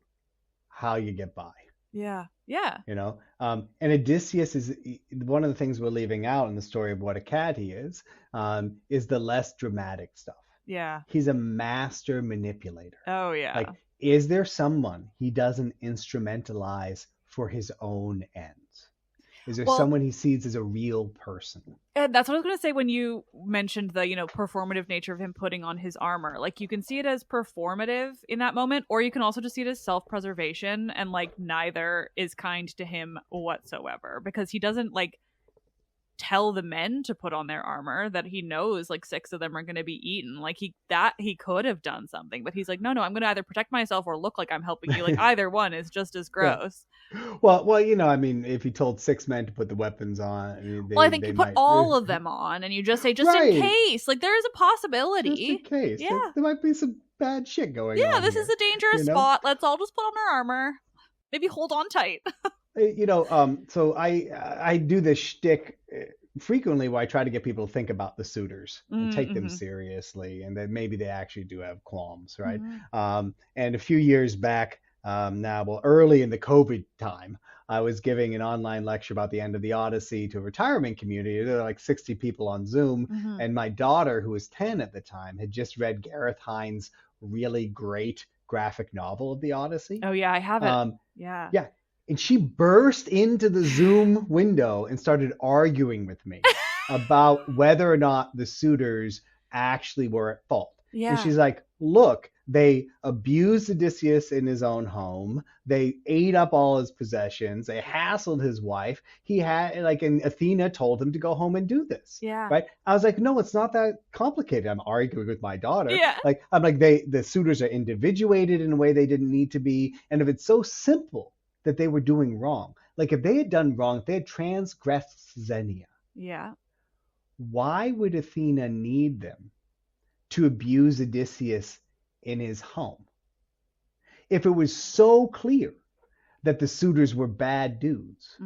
how you get by. Yeah. Yeah. And Odysseus is one of the things we're leaving out in the story of what a cat he is the less dramatic stuff. Yeah. He's a master manipulator. Oh, yeah. Like, is there someone he doesn't instrumentalize for his own ends? Is there someone he sees as a real person? And that's what I was going to say when you mentioned the, performative nature of him putting on his armor. Like, you can see it as performative in that moment, or you can also just see it as self-preservation, and, like, neither is kind to him whatsoever. Because he doesn't, like, tell the men to put on their armor, that he knows, like, 6 of them are going to be eaten. Like, he could have done something, but he's like, no, I'm going to either protect myself or look like I'm helping you. Like, either one is just as gross. Yeah. Well, I mean, if he told 6 men to put the weapons on, I think you put all of them on, and you just say, just in case. Like, there is a possibility. Just in case. Yeah. There might be some bad shit going on. Yeah, this here, is a dangerous spot. Let's all just put on our armor. Maybe hold on tight. So I do this shtick frequently where I try to get people to think about the suitors and take them seriously, and that maybe they actually do have qualms, right? And a few years back, early in the COVID time, I was giving an online lecture about the end of the Odyssey to a retirement community. There were like 60 people on Zoom, and my daughter, who was 10 at the time, had just read Gareth Hines' really great graphic novel of the Odyssey. Oh yeah, I have it. Yeah. And she burst into the Zoom window and started arguing with me about whether or not the suitors actually were at fault. Yeah. And she's like, look, They abused Odysseus in his own home. They ate up all his possessions. They hassled his wife. He had and Athena told him to go home and do this. Yeah. Right? I was like, no, it's not that complicated. I'm arguing with my daughter. Yeah. I'm like, the suitors are individuated in a way they didn't need to be. And if it's so simple that they were doing wrong, like if they had done wrong, if they had transgressed Xenia, Yeah. why would Athena need them to abuse Odysseus in his home? If it was so clear that the suitors were bad dudes,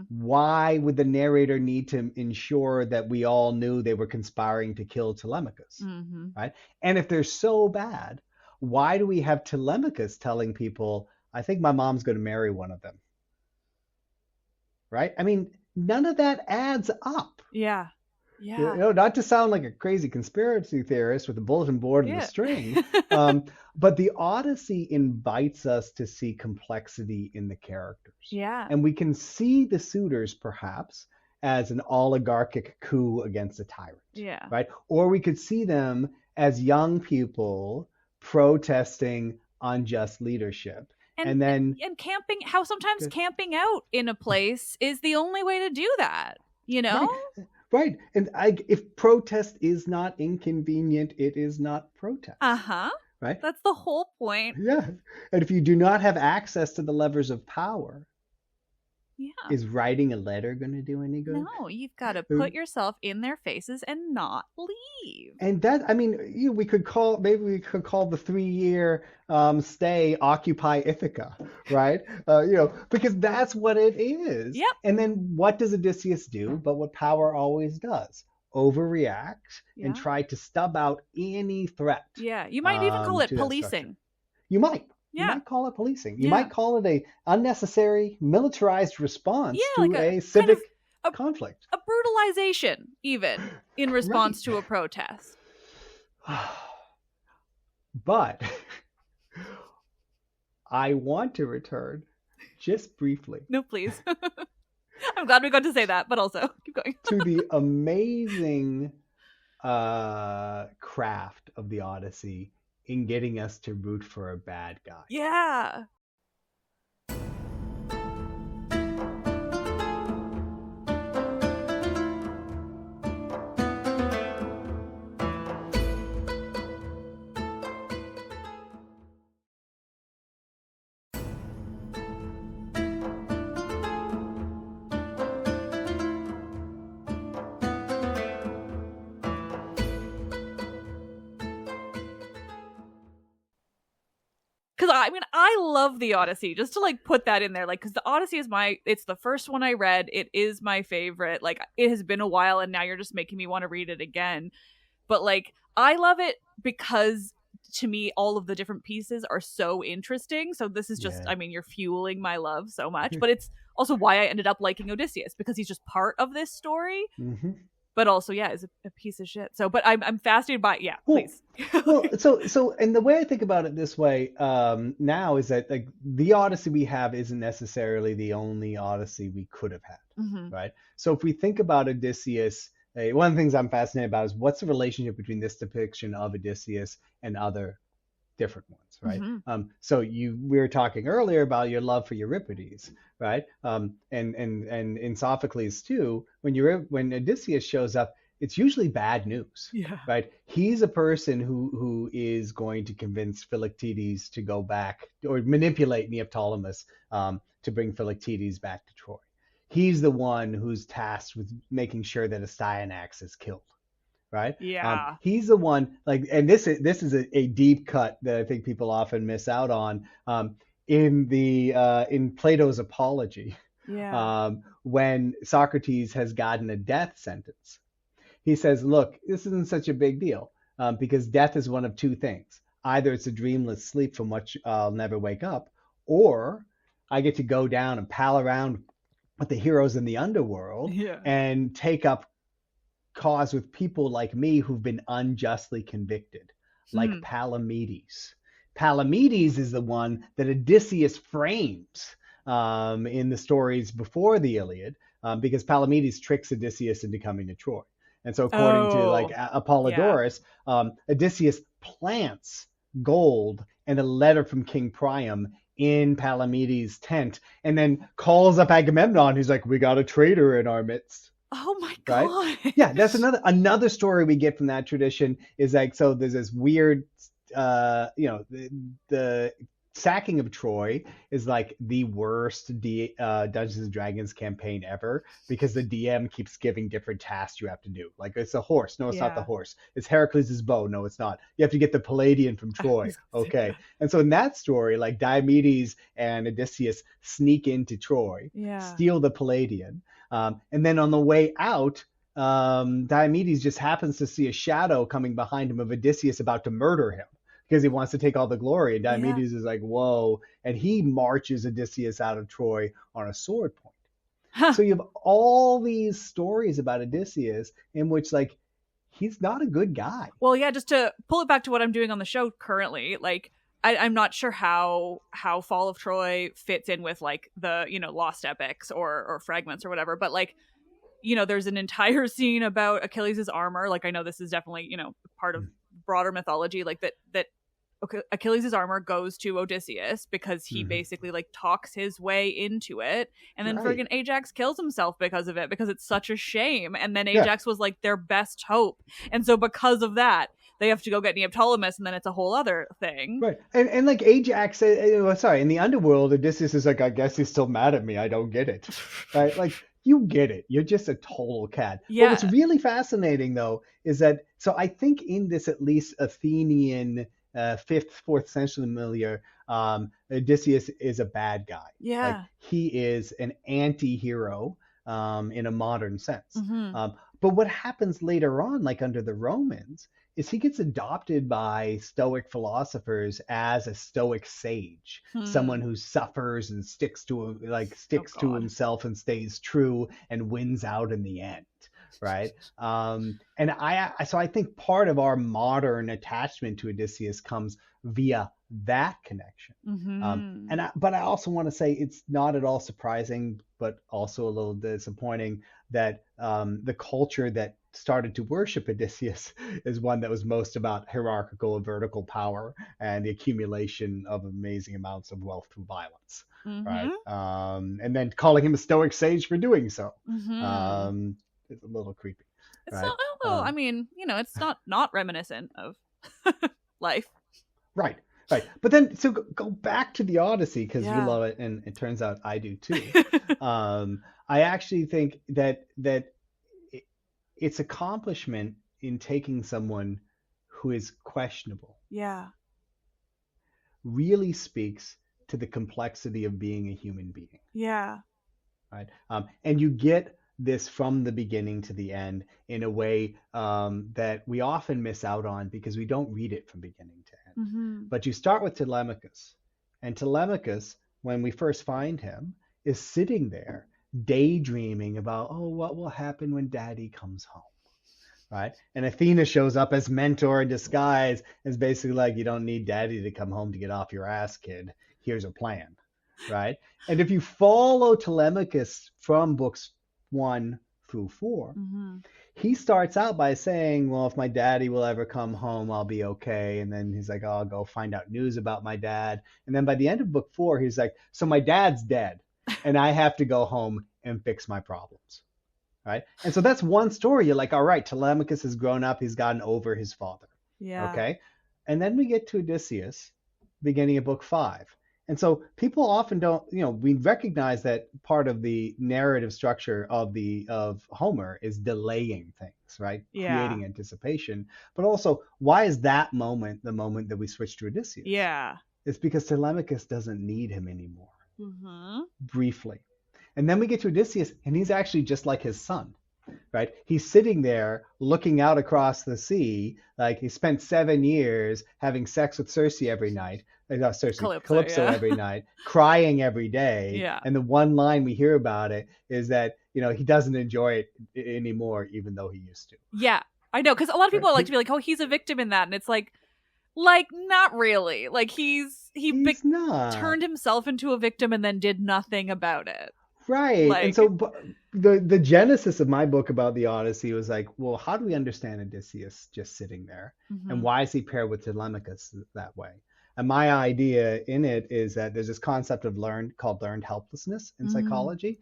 why would the narrator need to ensure that we all knew they were conspiring to kill Telemachus? Right? And if they're so bad, why do we have Telemachus telling people, I think my mom's going to marry one of them? Right? I mean, none of that adds up. Yeah. Yeah. Not to sound like a crazy conspiracy theorist with a bulletin board and a string, but the Odyssey invites us to see complexity in the characters. Yeah. And we can see the suitors perhaps as an oligarchic coup against a tyrant. Yeah. Right? Or we could see them as young people protesting unjust leadership. And then camping, how sometimes camping out in a place is the only way to do that, you know? Right. And if protest is not inconvenient, it is not protest. Right? That's the whole point. Yeah. And if you do not have access to the levers of power, is writing a letter going to do any good? No, you've got to put yourself in their faces and not leave. And that, I mean, we could call the 3-year stay Occupy Ithaca, right? Because that's what it is. Yep. And then what does Odysseus do? But what power always does. Overreact and try to stub out any threat. Yeah, you might even call it policing. You might. Yeah. You might call it policing. You might call it a unnecessary militarized response to a civic conflict. A brutalization, even, in response to a protest. But I want to return just briefly. No, please. I'm glad we got to say that, but also keep going. To the amazing craft of the Odyssey in getting us to root for a bad guy. Yeah. I love the Odyssey, just to put that in there, because the Odyssey is it's the first one I read. It is my favorite. It has been a while and now you're just making me want to read it again. But I love it because to me, all of the different pieces are so interesting. So this is just, you're fueling my love so much, but it's also why I ended up liking Odysseus, because he's just part of this story. But also, is a piece of shit. So, but I'm fascinated by please. So, and the way I think about it this way now is that the Odyssey we have isn't necessarily the only Odyssey we could have had, right? So if we think about Odysseus, one of the things I'm fascinated about is what's the relationship between this depiction of Odysseus and other different ones, right? So we were talking earlier about your love for Euripides, right? And in Sophocles too, when Odysseus shows up, it's usually bad news, right? He's a person who is going to convince Philoctetes to go back or manipulate Neoptolemus to bring Philoctetes back to Troy. He's the one who's tasked with making sure that Astyanax is killed. Right? Yeah. He's the one, and this is a deep cut that I think people often miss out on in Plato's Apology. When Socrates has gotten a death sentence, he says, "Look, this isn't such a big deal because death is one of two things: either it's a dreamless sleep from which I'll never wake up, or I get to go down and pal around with the heroes in the underworld and take up cause with people like me who've been unjustly convicted, like Palamedes. Palamedes is the one that Odysseus frames in the stories before the Iliad, because Palamedes tricks Odysseus into coming to Troy. And so according to Apollodorus, Odysseus plants gold and a letter from King Priam in Palamedes' tent, and then calls up Agamemnon, who's like, "We got a traitor in our midst." Oh my Right? god. Yeah, that's another story we get from that tradition is like, so there's this weird the sacking of Troy is like the worst Dungeons and Dragons campaign ever because the DM keeps giving different tasks you have to do. Like, it's a horse. No, it's not the Yeah. horse. It's Heracles' bow. No, it's not. You have to get the Palladian from Troy. Okay. And so in that story, like, Diomedes and Odysseus sneak into Troy, Yeah. steal the Palladian, and then on the way out, Diomedes just happens to see a shadow coming behind him of Odysseus about to murder him because he wants to take all the glory. And Diomedes is like, whoa. And he marches Odysseus out of Troy on a sword point. Huh. So you have all these stories about Odysseus in which, like, he's not a good guy. Well, yeah, just to pull it back to what I'm doing on the show currently, like, I'm not sure how Fall of Troy fits in with, like, the, lost epics or fragments or whatever, but, like, there's an entire scene about Achilles' armor. Like, I know this is definitely, part of broader mythology, like that Achilles' armor goes to Odysseus because he basically, like, talks his way into it, and then friggin' Ajax kills himself because of it, because it's such a shame. And then Ajax was, like, their best hope, and so because of that, they have to go get Neoptolemus, and then it's a whole other thing. Right. And like, Ajax, in the underworld, Odysseus is like, I guess he's still mad at me. I don't get it. Right? Like, you get it. You're just a total cat. Yeah. But what's really fascinating, though, is that, so I think in this at least Athenian 5th, 4th century milieu, Odysseus is a bad guy. Yeah. Like, he is an anti-hero in a modern sense. But what happens later on, like under the Romans, is he gets adopted by Stoic philosophers as a Stoic sage, someone who suffers and sticks to himself and stays true and wins out in the end, right? And I think part of our modern attachment to Odysseus comes via that connection. But I also want to say it's not at all surprising, but also a little disappointing that the culture that started to worship Odysseus is one that was most about hierarchical and vertical power and the accumulation of amazing amounts of wealth through violence, right? And then calling him a Stoic sage for doing so. It's a little creepy. It's not, although, I mean, it's not reminiscent of life. Right. But then, so go back to the Odyssey, because you love it, and it turns out I do too. I actually think that its accomplishment in taking someone who is questionable really speaks to the complexity of being a human being. Yeah. Right. And you get this from the beginning to the end in a way that we often miss out on because we don't read it from beginning to end. But you start with Telemachus, and Telemachus, when we first find him, is sitting there daydreaming about, what will happen when daddy comes home, right? And Athena shows up as mentor in disguise, is basically like, you don't need daddy to come home to get off your ass, kid. Here's a plan, right? And if you follow Telemachus from books 1 through 4, he starts out by saying, well, if my daddy will ever come home, I'll be okay. And then he's like, I'll go find out news about my dad. And then by the end of book 4, he's like, so my dad's dead and I have to go home and fix my problems, right? And so that's one story. You're like, all right, Telemachus has grown up. He's gotten over his father. Yeah. Okay. And then we get to Odysseus, beginning of book 5. And so people often don't, we recognize that part of the narrative structure of Homer is delaying things, right? Yeah. Creating anticipation. But also, why is that moment the moment that we switch to Odysseus? Yeah. It's because Telemachus doesn't need him anymore. Briefly. And then we get to Odysseus, and he's actually just like his son, right? He's sitting there looking out across the sea, like he spent 7 years having sex with Circe every night. Calypso every night, crying every day. Yeah. And the one line we hear about it is that, he doesn't enjoy it anymore, even though he used to. Yeah, I know. Because a lot of people like to be like, oh, he's a victim in that. And it's like, not really. Like, he turned himself into a victim and then did nothing about it. Right. Like, and so, the genesis of my book about the Odyssey was like, well, how do we understand Odysseus just sitting there, and Hmm. why is he paired with Telemachus that way? And my idea in it is that there's this concept of learned helplessness in Mm. psychology,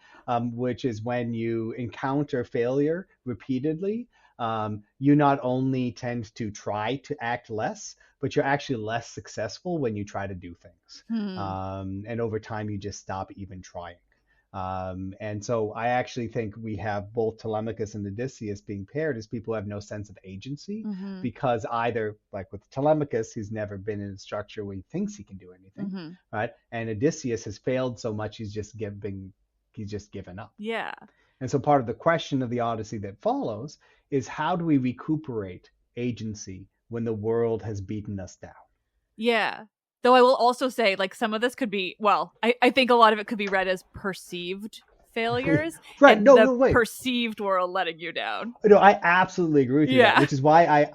which is when you encounter failure repeatedly, you not only tend to try to act less, but you're actually less successful when you try to do things. Hmm. And over time, you just stop even trying. And so I actually think we have both Telemachus and Odysseus being paired as people who have no sense of agency, Hmm. because either, like with Telemachus, he's never been in a structure where he thinks he can do anything, Hmm. right? And Odysseus has failed so much he's just given up. Yeah. And so part of the question of the Odyssey that follows is, how do we recuperate agency when the world has beaten us down? Yeah. Though I will also say, like, some of this could be, well, I think a lot of it could be read as perceived failures Right. and No, the no, wait. perceived world letting you down. No, I absolutely agree with you that, Yeah. which is why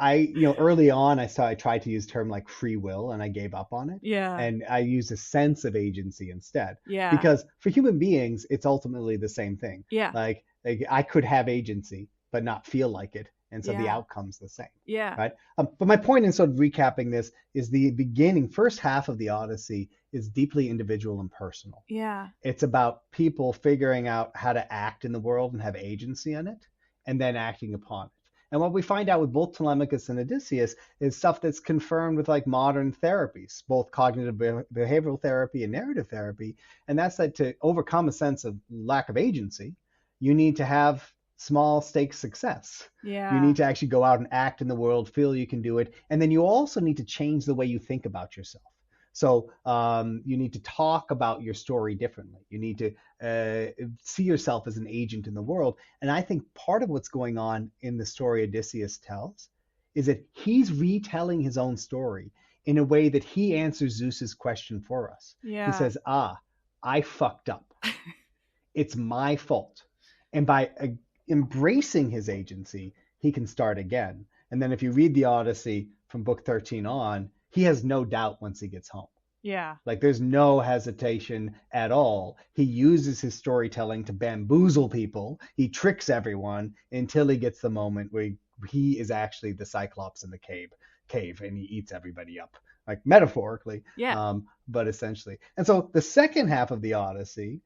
early on I tried to use term like free will and I gave up on it. Yeah. And I used a sense of agency instead. Yeah. Because for human beings, it's ultimately the same thing. Yeah. Like I could have agency, but not feel like it. And so the Yeah. outcome's the same. Yeah. Right. But my point in sort of recapping this is the beginning, first half of the Odyssey is deeply individual and personal. Yeah. It's about people figuring out how to act in the world and have agency in it, and then acting upon it. And what we find out with both Telemachus and Odysseus is stuff that's confirmed with like modern therapies, both cognitive behavioral therapy and narrative therapy. And that's that to overcome a sense of lack of agency, you need to have small stakes success. You Yeah. need to actually go out and act in the world, feel you can do it. And then you also need to change the way you think about yourself. So you need to talk about your story differently. You need to see yourself as an agent in the world. And I think part of what's going on in the story Odysseus tells is that he's retelling his own story in a way that he answers Zeus's question for us. He Yeah. says, I fucked up. It's my fault. And by embracing his agency, he can start again. And then if you read the Odyssey from book 13 on, he has no doubt once he gets home. Yeah. Like there's no hesitation at all. He uses his storytelling to bamboozle people. He tricks everyone until he gets the moment where he is actually the Cyclops in the cave and he eats everybody up, like metaphorically, Yeah. but essentially. And so the second half of the Odyssey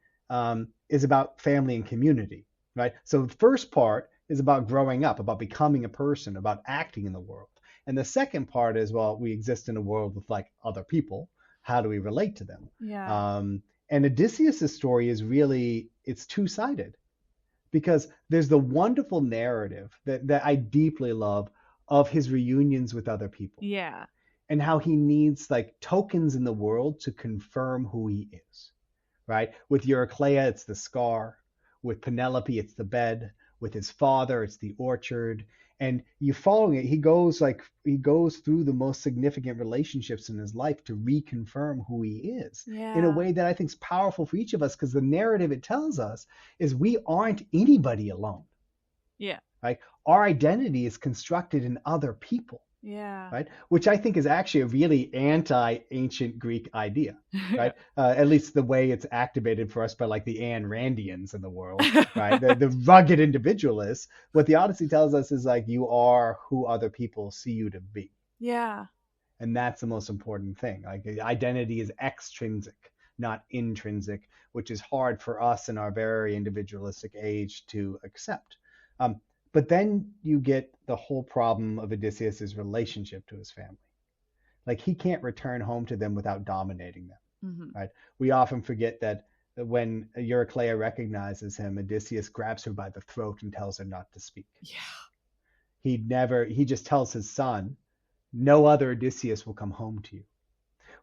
is about family and community, right? So the first part is about growing up, about becoming a person, about acting in the world. And the second part is, well, we exist in a world with like other people. How do we relate to them? Yeah. And Odysseus' story is really, it's two-sided, because there's the wonderful narrative that I deeply love of his reunions with other people Yeah. and how he needs like tokens in the world to confirm who he is, right? With Eurycleia, it's the scar. With Penelope, it's the bed. With his father, it's the orchard. And you following it, he goes through the most significant relationships in his life to reconfirm who he is in a Yeah. way that I think is powerful for each of us, because the narrative it tells us is we aren't anybody alone. Yeah. Right? Our identity is constructed in other people. Yeah. Right? Which I think is actually a really anti-ancient Greek idea, right? At least the way it's activated for us by like the Ayn Randians in the world, right? The rugged individualists. What the Odyssey tells us is like you are who other people see you to be. Yeah. And that's the most important thing. Like identity is extrinsic, not intrinsic, which is hard for us in our very individualistic age to accept. But then you get the whole problem of Odysseus's relationship to his family. Like he can't return home to them without dominating them, Hmm. right? We often forget that when Eurycleia recognizes him, Odysseus grabs her by the throat and tells her not to speak. Yeah. He just tells his son, no other Odysseus will come home to you.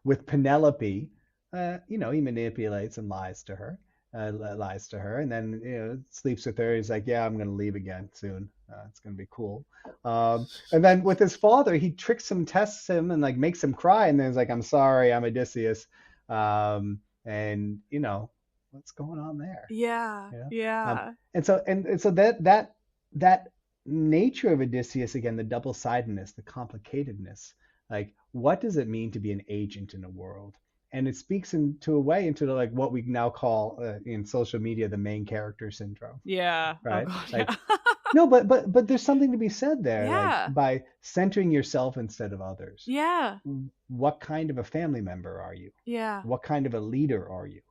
With Penelope, he manipulates and lies to her, and then sleeps with her. He's like, yeah, I'm gonna leave again soon. It's gonna be cool. And then with his father, he tricks him, tests him, and like makes him cry. And then he's like, I'm sorry, I'm Odysseus. And what's going on there? Yeah. Yeah. And so that nature of Odysseus, again, the double-sidedness, the complicatedness, like what does it mean to be an agent in a world? And it speaks into a way into like what we now call in social media the main character syndrome, Yeah. Oh right? God. Like Yeah. no, but there's something to be said there, like Yeah. by centering yourself instead of others. Yeah. What kind of a family member are you? Yeah. What kind of a leader are you?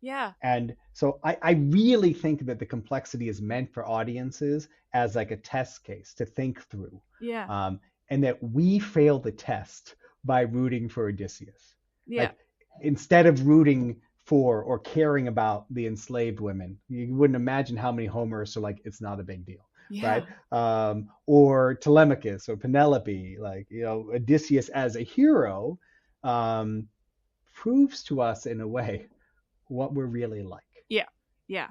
Yeah. And so I really think that the complexity is meant for audiences as like a test case to think through, Yeah. and that we fail the test by rooting for Odysseus. Yeah. Like instead of rooting for or caring about the enslaved women, you wouldn't imagine how many Homers are like, it's not a big deal, right? Yeah. Or Telemachus or Penelope, like, you know, Odysseus as a hero um, proves to us in a way what we're really like. Yeah. Yeah.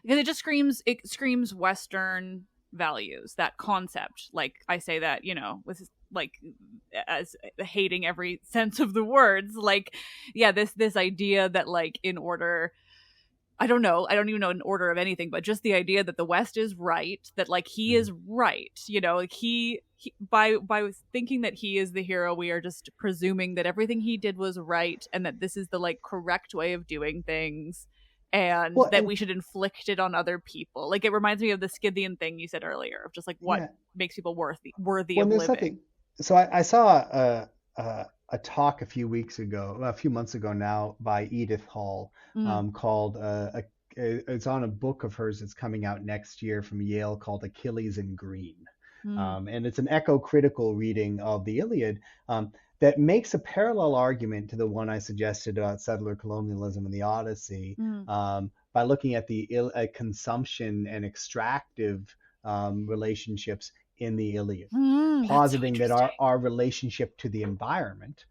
Because it screams Western values, that concept. Like I say that, with like as hating every sense of the words. Like, yeah, this idea that like in order, I don't know, I don't even know an order of anything, but just the idea that the West is right, that like he is right, like he by thinking that he is the hero, we are just presuming that everything he did was right and that this is the like correct way of doing things, and Well, that we should inflict it on other people. Like it reminds me of the Scythian thing you said earlier of just like what yeah. makes people worthy Well, of there's living. something. So I saw a talk a few months ago now, by Edith Hall, called it's on a book of hers that's coming out next year from Yale called Achilles in Green. And it's an echo-critical reading of the Iliad that makes a parallel argument to the one I suggested about settler colonialism in the Odyssey, by looking at the consumption and extractive relationships in the Iliad, positing that our relationship to the environment,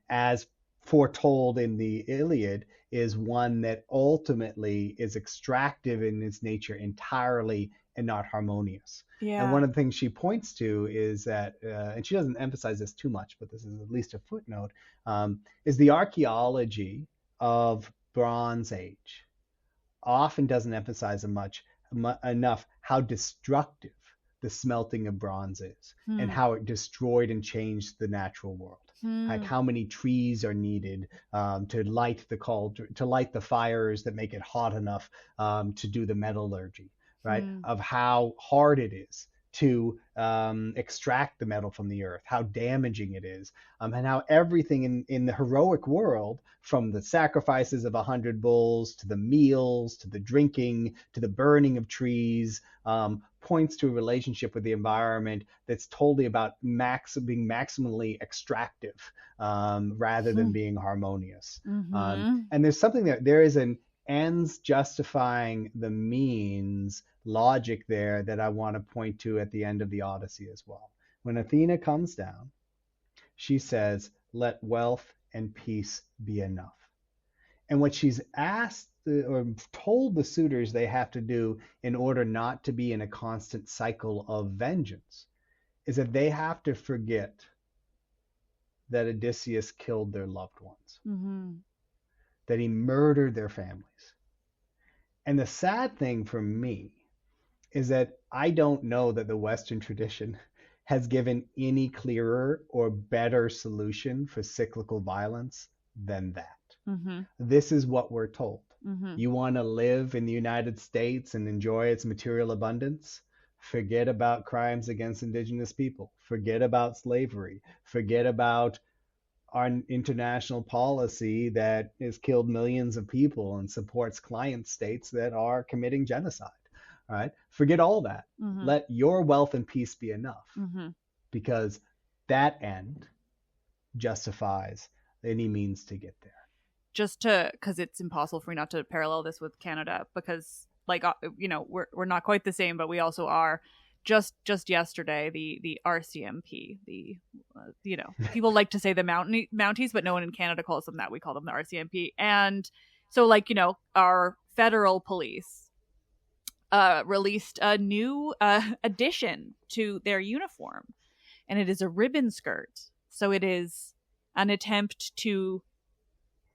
as foretold in the Iliad, is one that ultimately is extractive in its nature entirely and not harmonious. Yeah. And one of the things she points to is that, and she doesn't emphasize this too much, but this is at least a footnote, is the archaeology of Bronze Age often doesn't emphasize enough how destructive the smelting of bronze is, and how it destroyed and changed the natural world. Like how many trees are needed to light the fires that make it hot enough to do the metallurgy, right? Of how hard it is to extract the metal from the earth, how damaging it is, and how everything in the heroic world, from the sacrifices of 100 bulls to the meals to the drinking to the burning of trees, points to a relationship with the environment that's totally about being maximally extractive rather than being harmonious. And there's something there is an ends justifying the means logic there that I want to point to at the end of the Odyssey as well. When Athena comes down, she says, "Let wealth and peace be enough." And what she's asked or told the suitors they have to do in order not to be in a constant cycle of vengeance is that they have to forget that Odysseus killed their loved ones, that he murdered their families. And the sad thing for me is that I don't know that the Western tradition has given any clearer or better solution for cyclical violence than that. This is what we're told. You want to live in the United States and enjoy its material abundance? Forget about crimes against indigenous people. Forget about slavery. Forget about our international policy that has killed millions of people and supports client states that are committing genocide. All right? Forget all that. Let your wealth and peace be enough, because that end justifies any means to get there. Because it's impossible for me not to parallel this with Canada, because like we're not quite the same, but we also are. Just yesterday, the RCMP, people like to say the Mounties, but no one in Canada calls them that. We call them the RCMP. And so our federal police released a new addition to their uniform, and it is a ribbon skirt. So it is an attempt to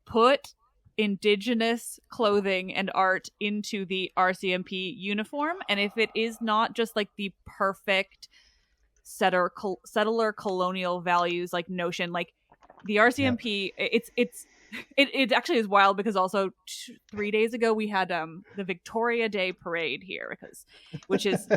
put indigenous clothing and art into the RCMP uniform. And if it is not just like the perfect settler colonial values like notion, like the Yeah. RCMP, it actually is wild because also 3 days ago we had the Victoria Day parade here, which is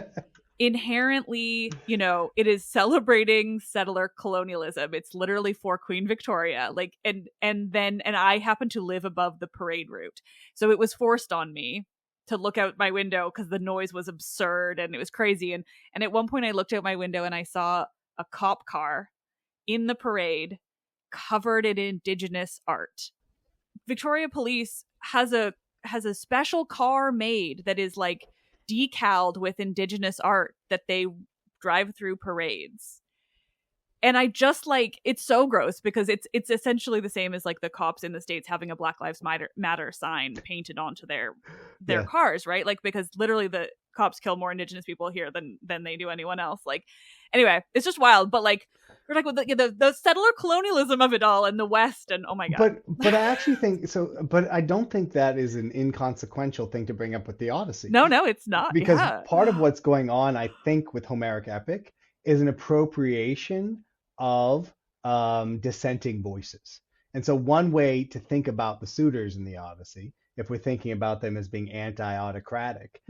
inherently, it is celebrating settler colonialism. It's literally for Queen Victoria. Like, and I happen to live above the parade route. So it was forced on me to look out my window because the noise was absurd and it was crazy. And at one point I looked out my window and I saw a cop car in the parade covered in indigenous art. Victoria Police has a special car made that is like decaled with indigenous art that they drive through parades. And I just like, it's so gross because it's essentially the same as like the cops in the States having a Black Lives Matter sign painted onto their Yeah. cars, right? Like, because literally the cops kill more indigenous people here than they do anyone else. Like, anyway, it's just wild. But like, we're like with the settler colonialism of it all in the West, and oh my god. But I actually think so. But I don't think that is an inconsequential thing to bring up with the Odyssey, No, it's not. because Yeah. part of what's going on, I think, with Homeric epic is an appropriation of dissenting voices. And so one way to think about the suitors in the Odyssey, if we're thinking about them as being anti-autocratic,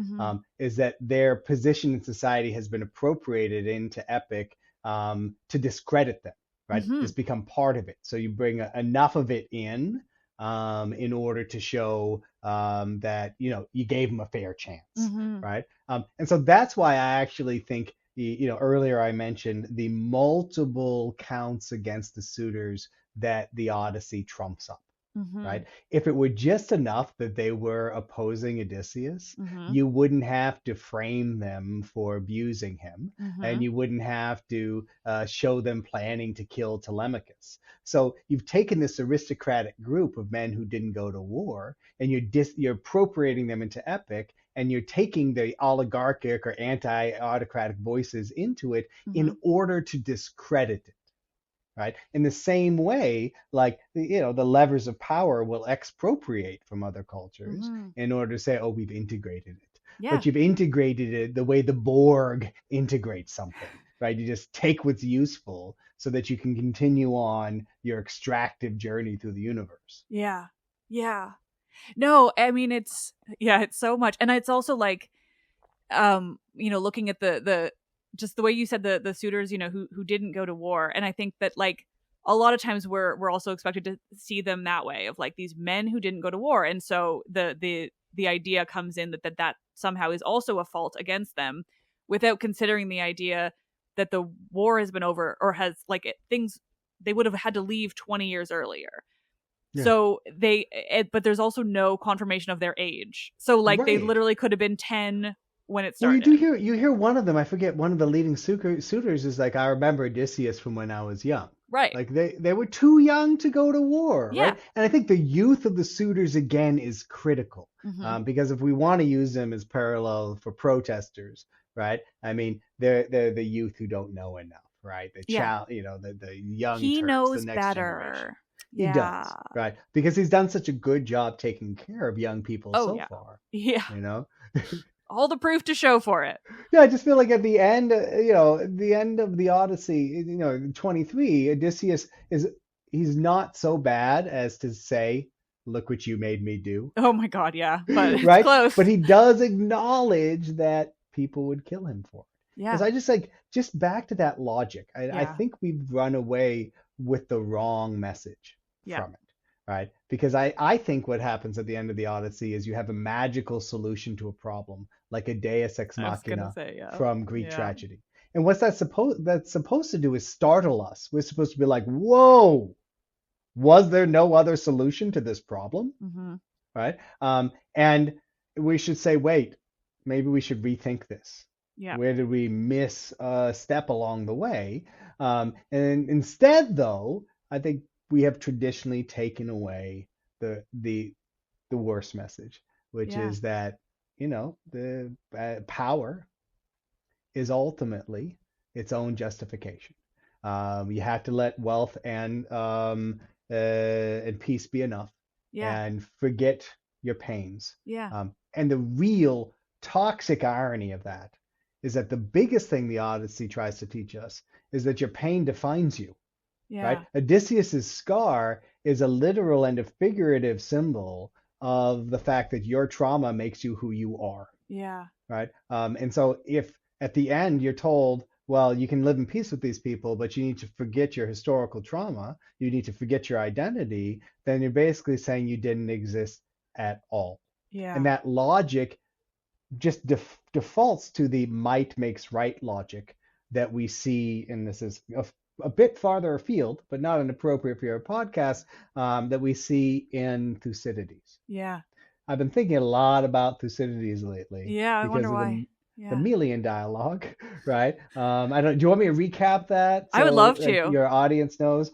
is that their position in society has been appropriated into epic to discredit them, right? It's become part of it. So you bring enough of it in order to show that, you gave them a fair chance, right? And so that's why I actually think, earlier I mentioned the multiple counts against the suitors that the Odyssey trumps up. Right? If it were just enough that they were opposing Odysseus, you wouldn't have to frame them for abusing him, and you wouldn't have to show them planning to kill Telemachus. So you've taken this aristocratic group of men who didn't go to war, and you're appropriating them into epic, and you're taking the oligarchic or anti-autocratic voices into it in order to discredit it. Right. In the same way, like, the levers of power will expropriate from other cultures in order to say, oh, we've integrated it. Yeah. But you've integrated it the way the Borg integrates something, right? You just take what's useful so that you can continue on your extractive journey through the universe. Yeah. Yeah. No, I mean, it's so much. And it's also like, looking at the just the way you said the suitors, who didn't go to war. And I think that like a lot of times we're also expected to see them that way, of like these men who didn't go to war. And so the idea comes in that somehow is also a fault against them, without considering the idea that the war has been over, or has like they would have had to leave 20 years earlier. Yeah. So but there's also no confirmation of their age. So like They literally could have been 10 when it started. Well, you hear one of them, I forget, one of the leading suitors is like, I remember Odysseus from when I was young. Right. Like they were too young to go to war. Yeah. Right. And I think the youth of the suitors again is critical, because if we want to use them as parallel for protesters, right? I mean, they're the youth who don't know enough, right? The child, the young. He Turks, knows the next better. Generation. He does, right? Because he's done such a good job taking care of young people far. Yeah. All the proof to show for it. Yeah, I just feel like at the end, the end of the Odyssey, 23, Odysseus he's not so bad as to say, look what you made me do. Oh my God, yeah. But it's right? Close. But he does acknowledge that people would kill him for it. Yeah. Because just back to that logic. I think we've run away with the wrong message from it. Right? Because I think what happens at the end of the Odyssey is you have a magical solution to a problem, like a deus ex machina from Greek tragedy. And what's that's supposed to do is startle us. We're supposed to be like, whoa, was there no other solution to this problem? Right? And we should say, wait, maybe we should rethink this. Yeah. Where did we miss a step along the way? And instead, though, I think we have traditionally taken away the worst message, which is that the power is ultimately its own justification. You have to let wealth and peace be enough, and forget your pains. And the real toxic irony of that is that the biggest thing the Odyssey tries to teach us is that your pain defines you. Yeah. right? Odysseus's scar is a literal and a figurative symbol of the fact that your trauma makes you who you are, Yeah. right? And so if at the end you're told, well, you can live in peace with these people, but you need to forget your historical trauma, you need to forget your identity, then you're basically saying you didn't exist at all. And Yeah. that logic just defaults to the might makes right logic that we see, and this is a bit farther afield, but not inappropriate for your podcast, that we see in Thucydides. Yeah. I've been thinking a lot about Thucydides lately Yeah. I wonder because of why. the Yeah. Melian dialogue, right? I don't. Do you want me to recap that I would so love like to. your audience knows?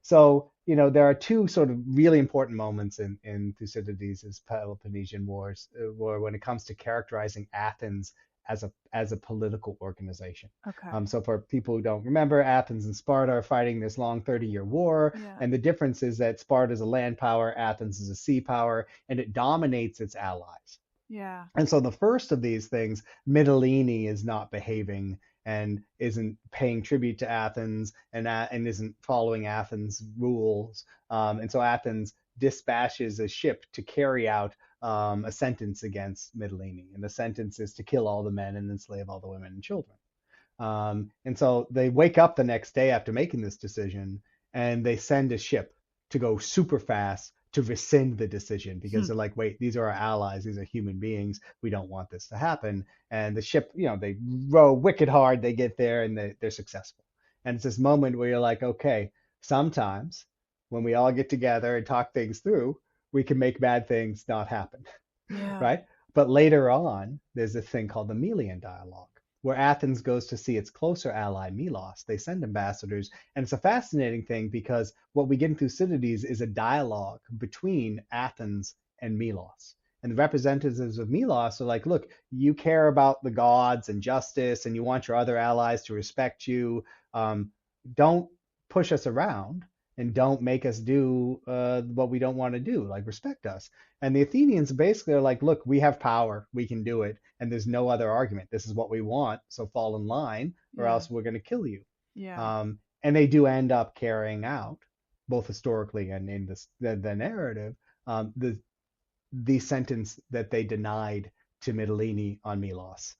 So there are two sort of really important moments in Thucydides' Peloponnesian Wars, where when it comes to characterizing Athens as a political organization. Okay. So for people who don't remember, Athens and Sparta are fighting this long 30-year war, Yeah. and the difference is that Sparta is a land power, Athens is a sea power, and it dominates its allies. Yeah. And so the first of these things, Mytilene is not behaving and isn't paying tribute to Athens and isn't following Athens' rules. And so Athens dispatches a ship to carry out a sentence against Mytilene. And the sentence is to kill all the men and enslave all the women and children. And so they wake up the next day after making this decision and they send a ship to go super fast to rescind the decision because they're like, wait, these are our allies. These are human beings. We don't want this to happen. And the ship, they row wicked hard. They get there and they're successful. And it's this moment where you're like, okay, sometimes when we all get together and talk things through, we can make bad things not happen, Yeah. right? But later on, there's this thing called the Melian dialogue where Athens goes to see its closer ally, Milos. They send ambassadors. And it's a fascinating thing because what we get in Thucydides is a dialogue between Athens and Milos. And the representatives of Milos are like, look, you care about the gods and justice, and you want your other allies to respect you. Don't push us around and don't make us do what we don't want to do, like respect us. And the Athenians basically are like, look, we have power, we can do it, and there's no other argument. This is what we want, so fall in line, or Yeah. else we're going to kill you. Yeah. And they do end up carrying out, both historically and in the narrative, the sentence that they denied to Mytilene on Milos.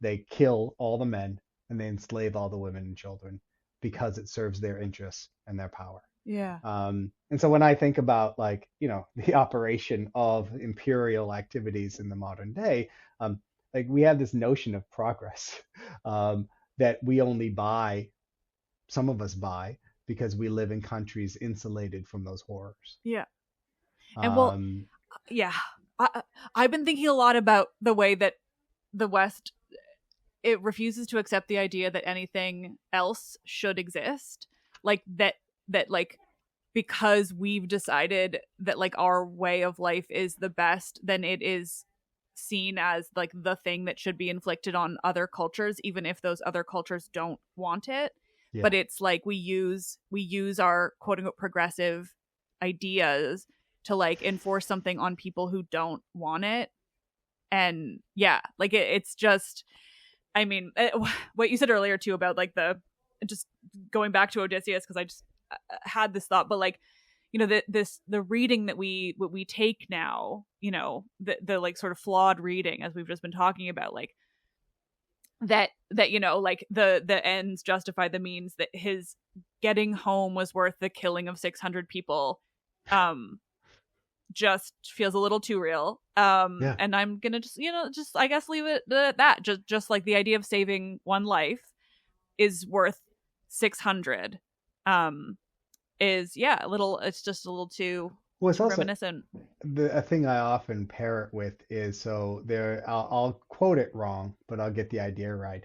They kill all the men and they enslave all the women and children because it serves their interests and their power. Yeah. And so when I think about the operation of imperial activities in the modern day, like we have this notion of progress that we only buy, some of us buy, because we live in countries insulated from those horrors. Yeah. And well, yeah, I've been thinking a lot about the way that the West, it refuses to accept the idea that anything else should exist, like that like because we've decided that like our way of life is the best, then it is seen as like the thing that should be inflicted on other cultures, even if those other cultures don't want it. Yeah. But it's like we use our quote unquote progressive ideas to like enforce something on people who don't want it. And yeah, like it's just, I mean, what you said earlier too about like the just going back to Odysseus, because I just had this thought, but like, the reading that we take now, the like sort of flawed reading, as we've just been talking about, like that like the ends justify the means, that his getting home was worth the killing of 600 people, just feels a little too real. Yeah. And I'm gonna just I guess leave it at that. Just like the idea of saving one life is worth 600 is a little, it's just a little too It's also reminiscent. a thing I often pair it with is, so there, I'll quote it wrong, but I'll get the idea right.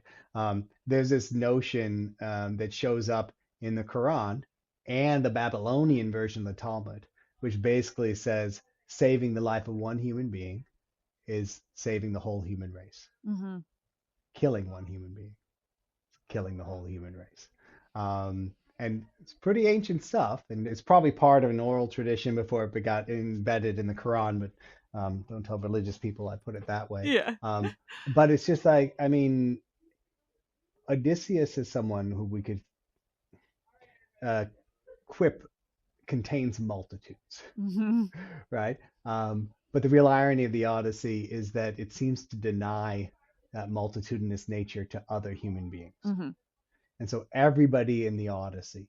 There's this notion that shows up in the Quran and the Babylonian version of the Talmud, which basically says saving the life of one human being is saving the whole human race. Mm-hmm. Killing one human being, killing the whole human race. And it's pretty ancient stuff, and it's probably part of an oral tradition before it got embedded in the Quran, but don't tell religious people I put it that way. Yeah. But it's just like, I mean, Odysseus is someone who we could, quip contains multitudes, Mm-hmm. right? But the real irony of the Odyssey is that it seems to deny that multitudinous nature to other human beings. Mm-hmm. And so everybody in the Odyssey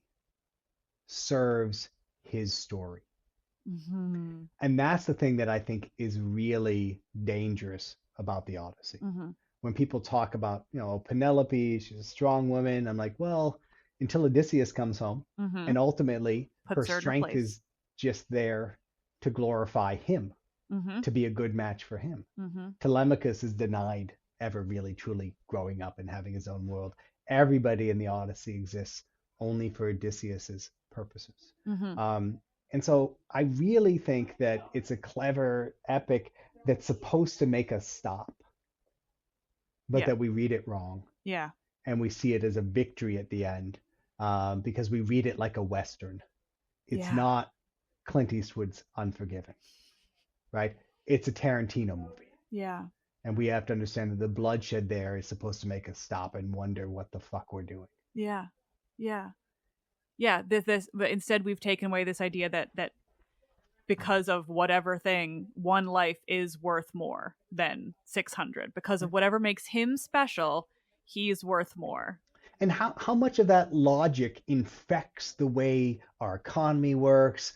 serves his story. Mm-hmm. And that's the thing that I think is really dangerous about the Odyssey. Mm-hmm. When people talk about, Penelope, she's a strong woman, I'm like, well, until Odysseus comes home, Mm-hmm. and ultimately her Puts her in her strength place. is just there to glorify him, Mm-hmm. to be a good match for him. Mm-hmm. Telemachus is denied ever really truly growing up and having his own world. Everybody in the Odyssey exists only for Odysseus's purposes. Mm-hmm. And so I really think that it's a clever epic that's supposed to make us stop, but Yeah. that we read it wrong Yeah. and we see it as a victory at the end, because we read it like a Western. It's Yeah. not Clint Eastwood's Unforgiven, right? It's a Tarantino movie. Yeah. And we have to understand that the bloodshed there is supposed to make us stop and wonder what the fuck we're doing. Yeah. Yeah. Yeah. But instead we've taken away this idea that because of whatever thing, one life is worth more than 600. Because of whatever makes him special, he's worth more. And how much of that logic infects the way our economy works?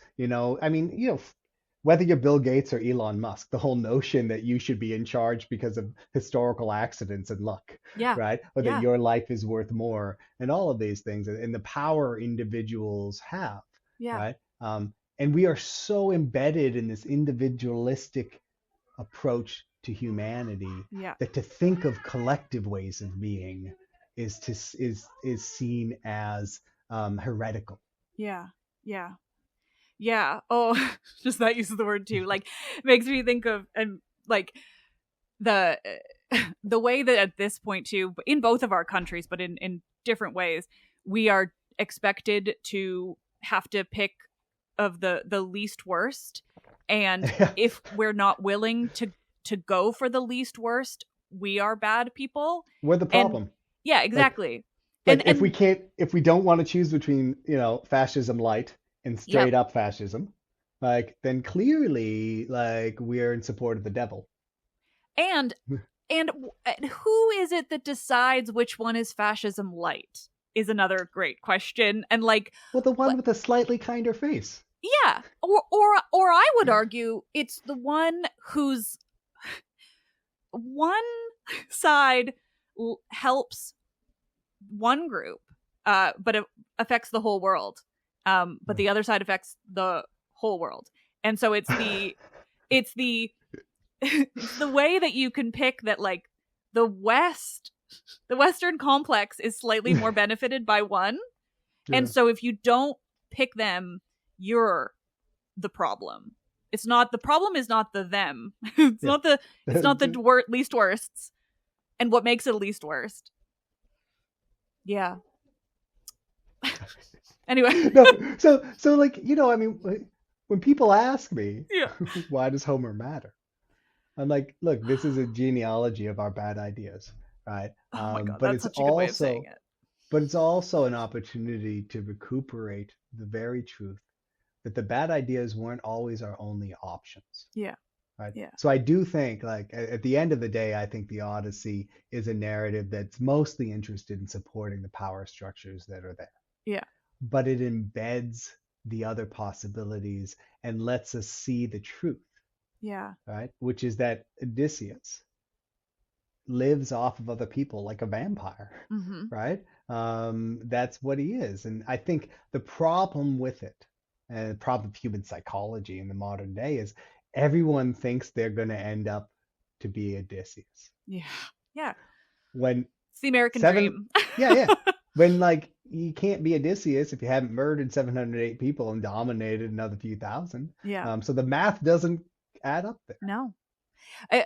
Whether you're Bill Gates or Elon Musk, the whole notion that you should be in charge because of historical accidents and luck, Yeah. right? Or that Yeah. your life is worth more, and all of these things, and the power individuals have, Yeah. right? And we are so embedded in this individualistic approach to humanity Yeah. that to think of collective ways of being is seen as heretical. Yeah. Yeah. Yeah. Oh, just that use of the word too. Like, makes me think of like the way that at this point too, in both of our countries, but in different ways, we are expected to have to pick of the least worst, and if we're not willing to go for the least worst, we are bad people. We're the problem. And, yeah, exactly. Like if we don't want to choose between fascism light and straight up fascism, then clearly we're in support of the devil. And who is it that decides which one is fascism light is another great question. And the one with a slightly kinder face. Yeah, or I would argue it's the one whose one side helps one group, but it affects the whole world. But the other side affects the whole world, and so it's the it's the way that you can pick that the Western complex is slightly more benefited by one, and so if you don't pick them, you're the problem. It's not the problem is not the them. It's not the least worsts, and what makes it least worst. Yeah. Anyway. No, so when people ask me, why does Homer matter? I'm like, look, this is a genealogy of our bad ideas, right? Oh my God, but that's such a good way of saying it. But it's also an opportunity to recuperate the very truth that the bad ideas weren't always our only options. Yeah. Right. Yeah. So I do think, at the end of the day, I think the Odyssey is a narrative that's mostly interested in supporting the power structures that are there. Yeah. But it embeds the other possibilities and lets us see the truth. Yeah. Right. Which is that Odysseus lives off of other people like a vampire. Mm-hmm. Right. That's what he is. And I think the problem with it, and the problem of human psychology in the modern day, is everyone thinks they're going to end up to be Odysseus. Yeah. Yeah. When it's the American dream. Yeah. When you can't be Odysseus if you haven't murdered 708 people and dominated another few thousand. Yeah. So the math doesn't add up there. No.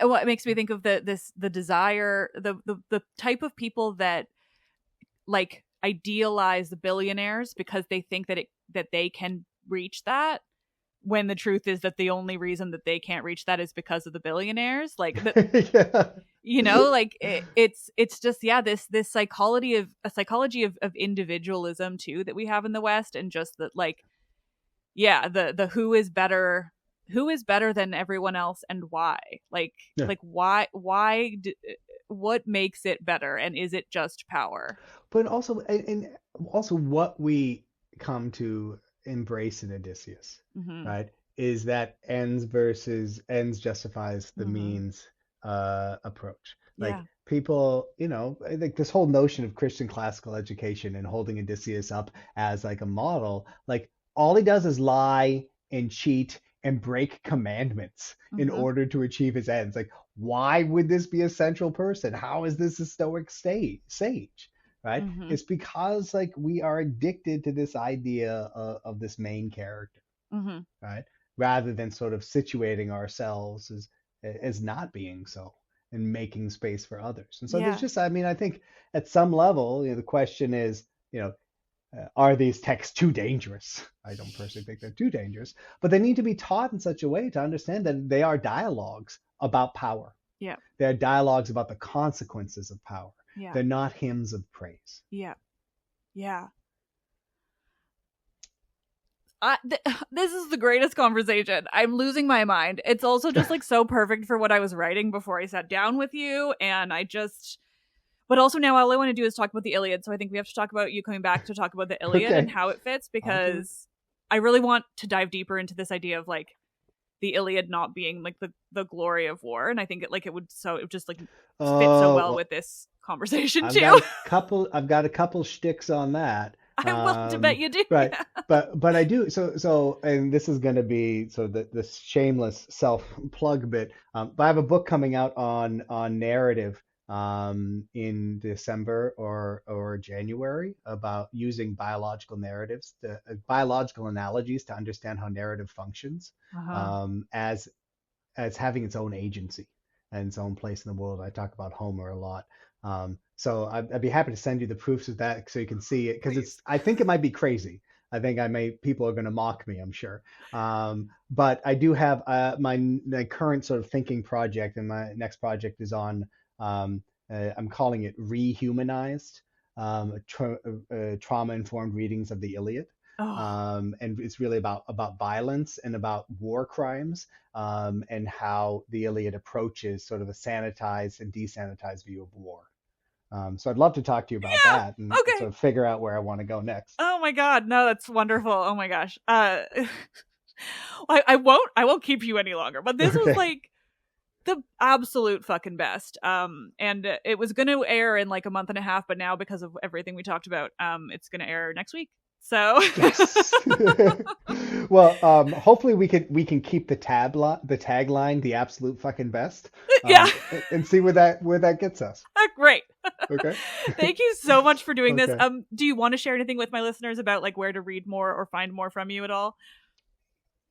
What makes me think of the desire, the type of people that idealize the billionaires because they think that they can reach that. when the truth is that the only reason that they can't reach that is because of the billionaires. Like, Yeah. like it's just, this psychology of individualism too that we have in the West, and just that, like, the who is better than everyone else, and why, Yeah. what makes it better, and is it just power? But also, and also what we come to embrace in Odysseus, Mm-hmm. right, is that ends justifies the Mm-hmm. means approach. Like, Yeah. people, like this whole notion of Christian classical education and holding Odysseus up as like a model, like all he does is lie and cheat and break commandments in Mm-hmm. order to achieve his ends. Like, why would this be a central person? How is this a stoic sage? Right? Mm-hmm. It's because like we are addicted to this idea of this main character, Mm-hmm. right? Rather than sort of situating ourselves as not being so and making space for others. And so there's Yeah. just, I mean, I think at some level, the question is, are these texts too dangerous? I don't personally think they're too dangerous, but they need to be taught in such a way to understand that they are dialogues about power. Yeah. They're dialogues about the consequences of power. Yeah. They're not hymns of praise. Yeah. Yeah. This is the greatest conversation. I'm losing my mind. It's also just like so perfect for what I was writing before I sat down with you. And but also now all I want to do is talk about the Iliad. So I think we have to talk about you coming back to talk about the Iliad Okay. and how it fits, because I really want to dive deeper into this idea of like the Iliad not being like the glory of war. And I think it would just like fit so well with this conversation too. I've got a couple shticks on that. I'm willing to bet you do. Right. But I do. So, and this is going to be this shameless self plug bit. But I have a book coming out on narrative in December or January, about using biological narratives, biological analogies to understand how narrative functions, as having its own agency and its own place in the world. I talk about Homer a lot. So I'd be happy to send you the proofs of that so you can see it, because I think it might be crazy. I think people are going to mock me, I'm sure. But I do have my current sort of thinking project, and my next project is on, I'm calling it Rehumanized, trauma-informed readings of the Iliad. And it's really about violence and about war crimes, and how the Iliad approaches sort of a sanitized and desanitized view of war. So I'd love to talk to you about that and sort of figure out where I want to go next. Oh my God, no, that's wonderful. Oh my gosh. I won't keep you any longer, but this was like the absolute fucking best. And it was going to air in like a month and a half, but now because of everything we talked about, it's going to air next week. So yes. Well, hopefully we can keep the tagline, the absolute fucking best. Yeah. And see where that gets us. Great. Okay. Thank you so much for doing this. Do you want to share anything with my listeners about like where to read more or find more from you at all?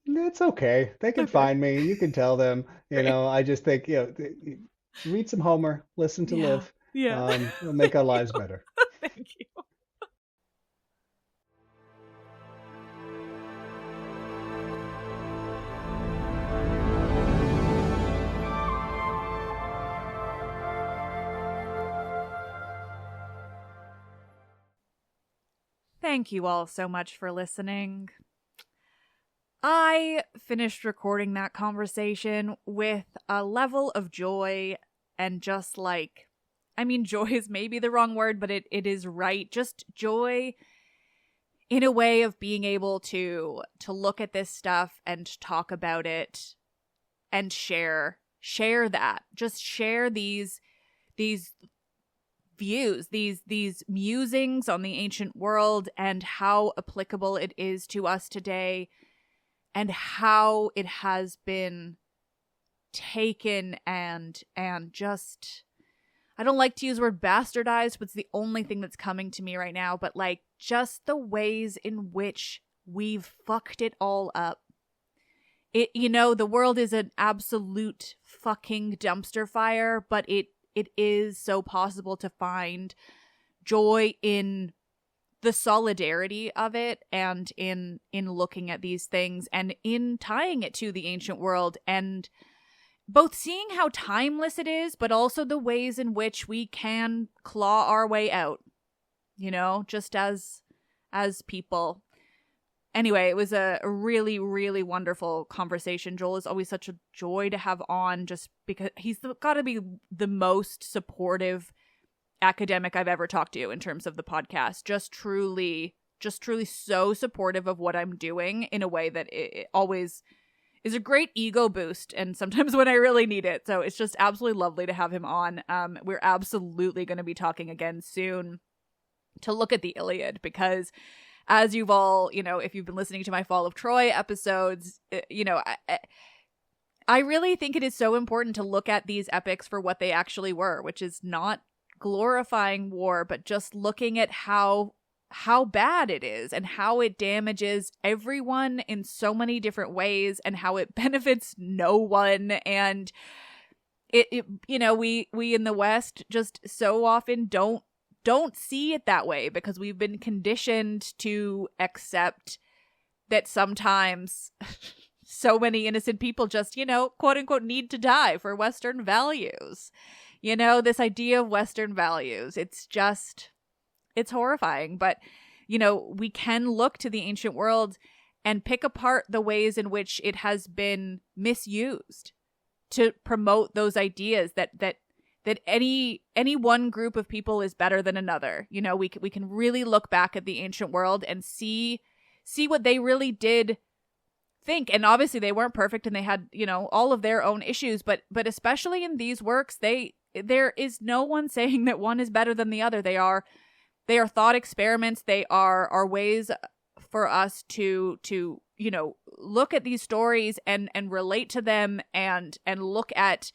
It's okay. They can find me. You can tell them. I just think, read some Homer, listen to Liv. Yeah. It'll make our lives better. Thank you. Thank you all so much for listening. I finished recording that conversation with a level of joy and just like, I mean, joy is maybe the wrong word, but it is right. Just joy in a way of being able to look at this stuff and talk about it and share that. Just share these views, these musings on the ancient world and how applicable it is to us today, and how it has been taken and just, I don't like to use the word bastardized, but it's the only thing that's coming to me right now, but like just the ways in which we've fucked it all up. The world is an absolute fucking dumpster fire, but it is so possible to find joy in the solidarity of it, and in looking at these things and in tying it to the ancient world, and both seeing how timeless it is, but also the ways in which we can claw our way out, just as people. Anyway, it was a really, really wonderful conversation. Joel is always such a joy to have on, just because he's got to be the most supportive academic I've ever talked to in terms of the podcast. Just truly so supportive of what I'm doing in a way that it always is a great ego boost, and sometimes when I really need it. So it's just absolutely lovely to have him on. We're absolutely going to be talking again soon to look at the Iliad, because as you've all, if you've been listening to my Fall of Troy episodes, I really think it is so important to look at these epics for what they actually were, which is not glorifying war, but just looking at how bad it is and how it damages everyone in so many different ways, and how it benefits no one. And we in the West just so often don't see it that way, because we've been conditioned to accept that sometimes so many innocent people just, quote unquote, need to die for Western values. This idea of Western values, it's horrifying. But, we can look to the ancient world and pick apart the ways in which it has been misused to promote those ideas that any one group of people is better than another. We can really look back at the ancient world and see what they really did think. And obviously they weren't perfect, and they had, all of their own issues, but especially in these works, there is no one saying that one is better than the other. They are thought experiments. They are ways for us to look at these stories and relate to them, and look at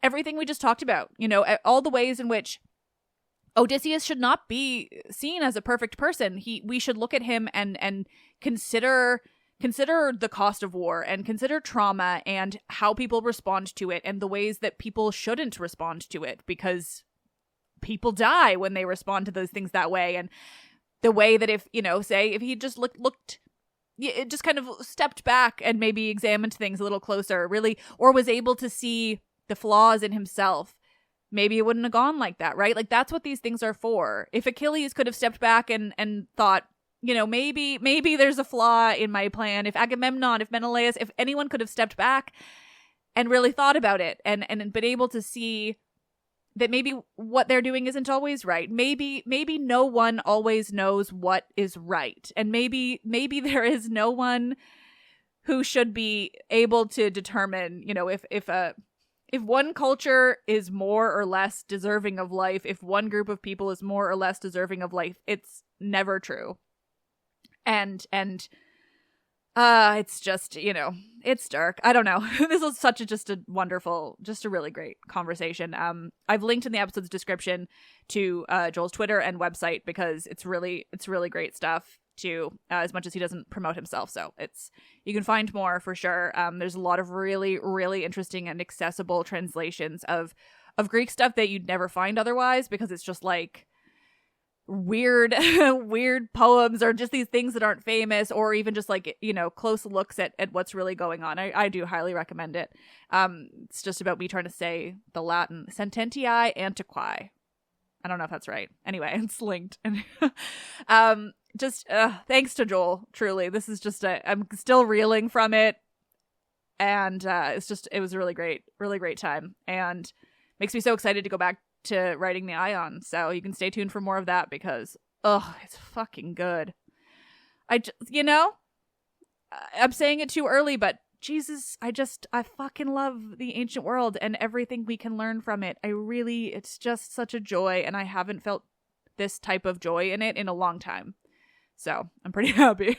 everything we just talked about, all the ways in which Odysseus should not be seen as a perfect person. We should look at him and consider the cost of war, and consider trauma and how people respond to it, and the ways that people shouldn't respond to it, because people die when they respond to those things that way. And the way that if he just looked it just kind of stepped back and maybe examined things a little closer, really, or was able to see the flaws in himself, maybe it wouldn't have gone like that, right? Like, that's what these things are for. If Achilles could have stepped back and thought, maybe there's a flaw in my plan. If Agamemnon, if Menelaus, if anyone could have stepped back and really thought about it and been able to see that maybe what they're doing isn't always right. Maybe no one always knows what is right. And maybe there is no one who should be able to determine, if one culture is more or less deserving of life, if one group of people is more or less deserving of life, it's never true. And it's just, it's dark. I don't know. This was just a wonderful, just a really great conversation. I've linked in the episode's description to Joel's Twitter and website, because it's really great stuff too, as much as he doesn't promote himself. So you can find more for sure. There's a lot of really, really interesting and accessible translations of Greek stuff that you'd never find otherwise, because it's just like weird poems, or just these things that aren't famous, or even just like, close looks at what's really going on. I do highly recommend it. It's just about me trying to say the Latin sententiae antiquae. I don't know if that's right. Anyway, it's linked. Thanks to Joel, truly. This is just I'm still reeling from it, and it was a really great time, and makes me so excited to go back to writing the Ion. So you can stay tuned for more of that, because it's fucking good. I'm saying it too early, but Jesus, I fucking love the ancient world and everything we can learn from it. It's just such a joy, and I haven't felt this type of joy in it in a long time. So I'm pretty happy.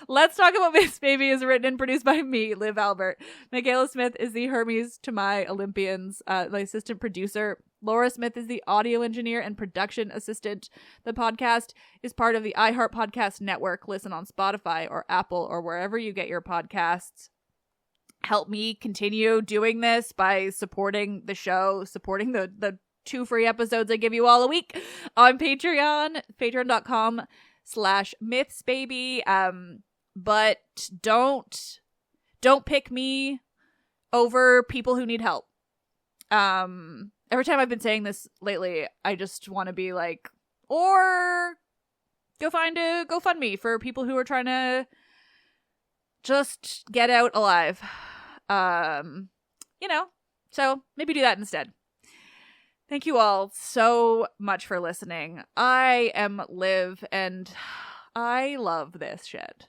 Let's talk about Miss Baby is written and produced by me, Liv Albert. Michaela Smith is the Hermes to my Olympians, my assistant producer. Laura Smith is the audio engineer and production assistant. The podcast is part of the iHeart Podcast Network. Listen on Spotify or Apple or wherever you get your podcasts. Help me continue doing this by supporting the show, supporting the 2 free episodes I give you all a week on Patreon, patreon.com/ myths, baby. But don't pick me over people who need help. Every time I've been saying this lately, I just want to be like, or go find a GoFundMe for people who are trying to just get out alive. So maybe do that instead. Thank you all so much for listening. I am Liv, and I love this shit.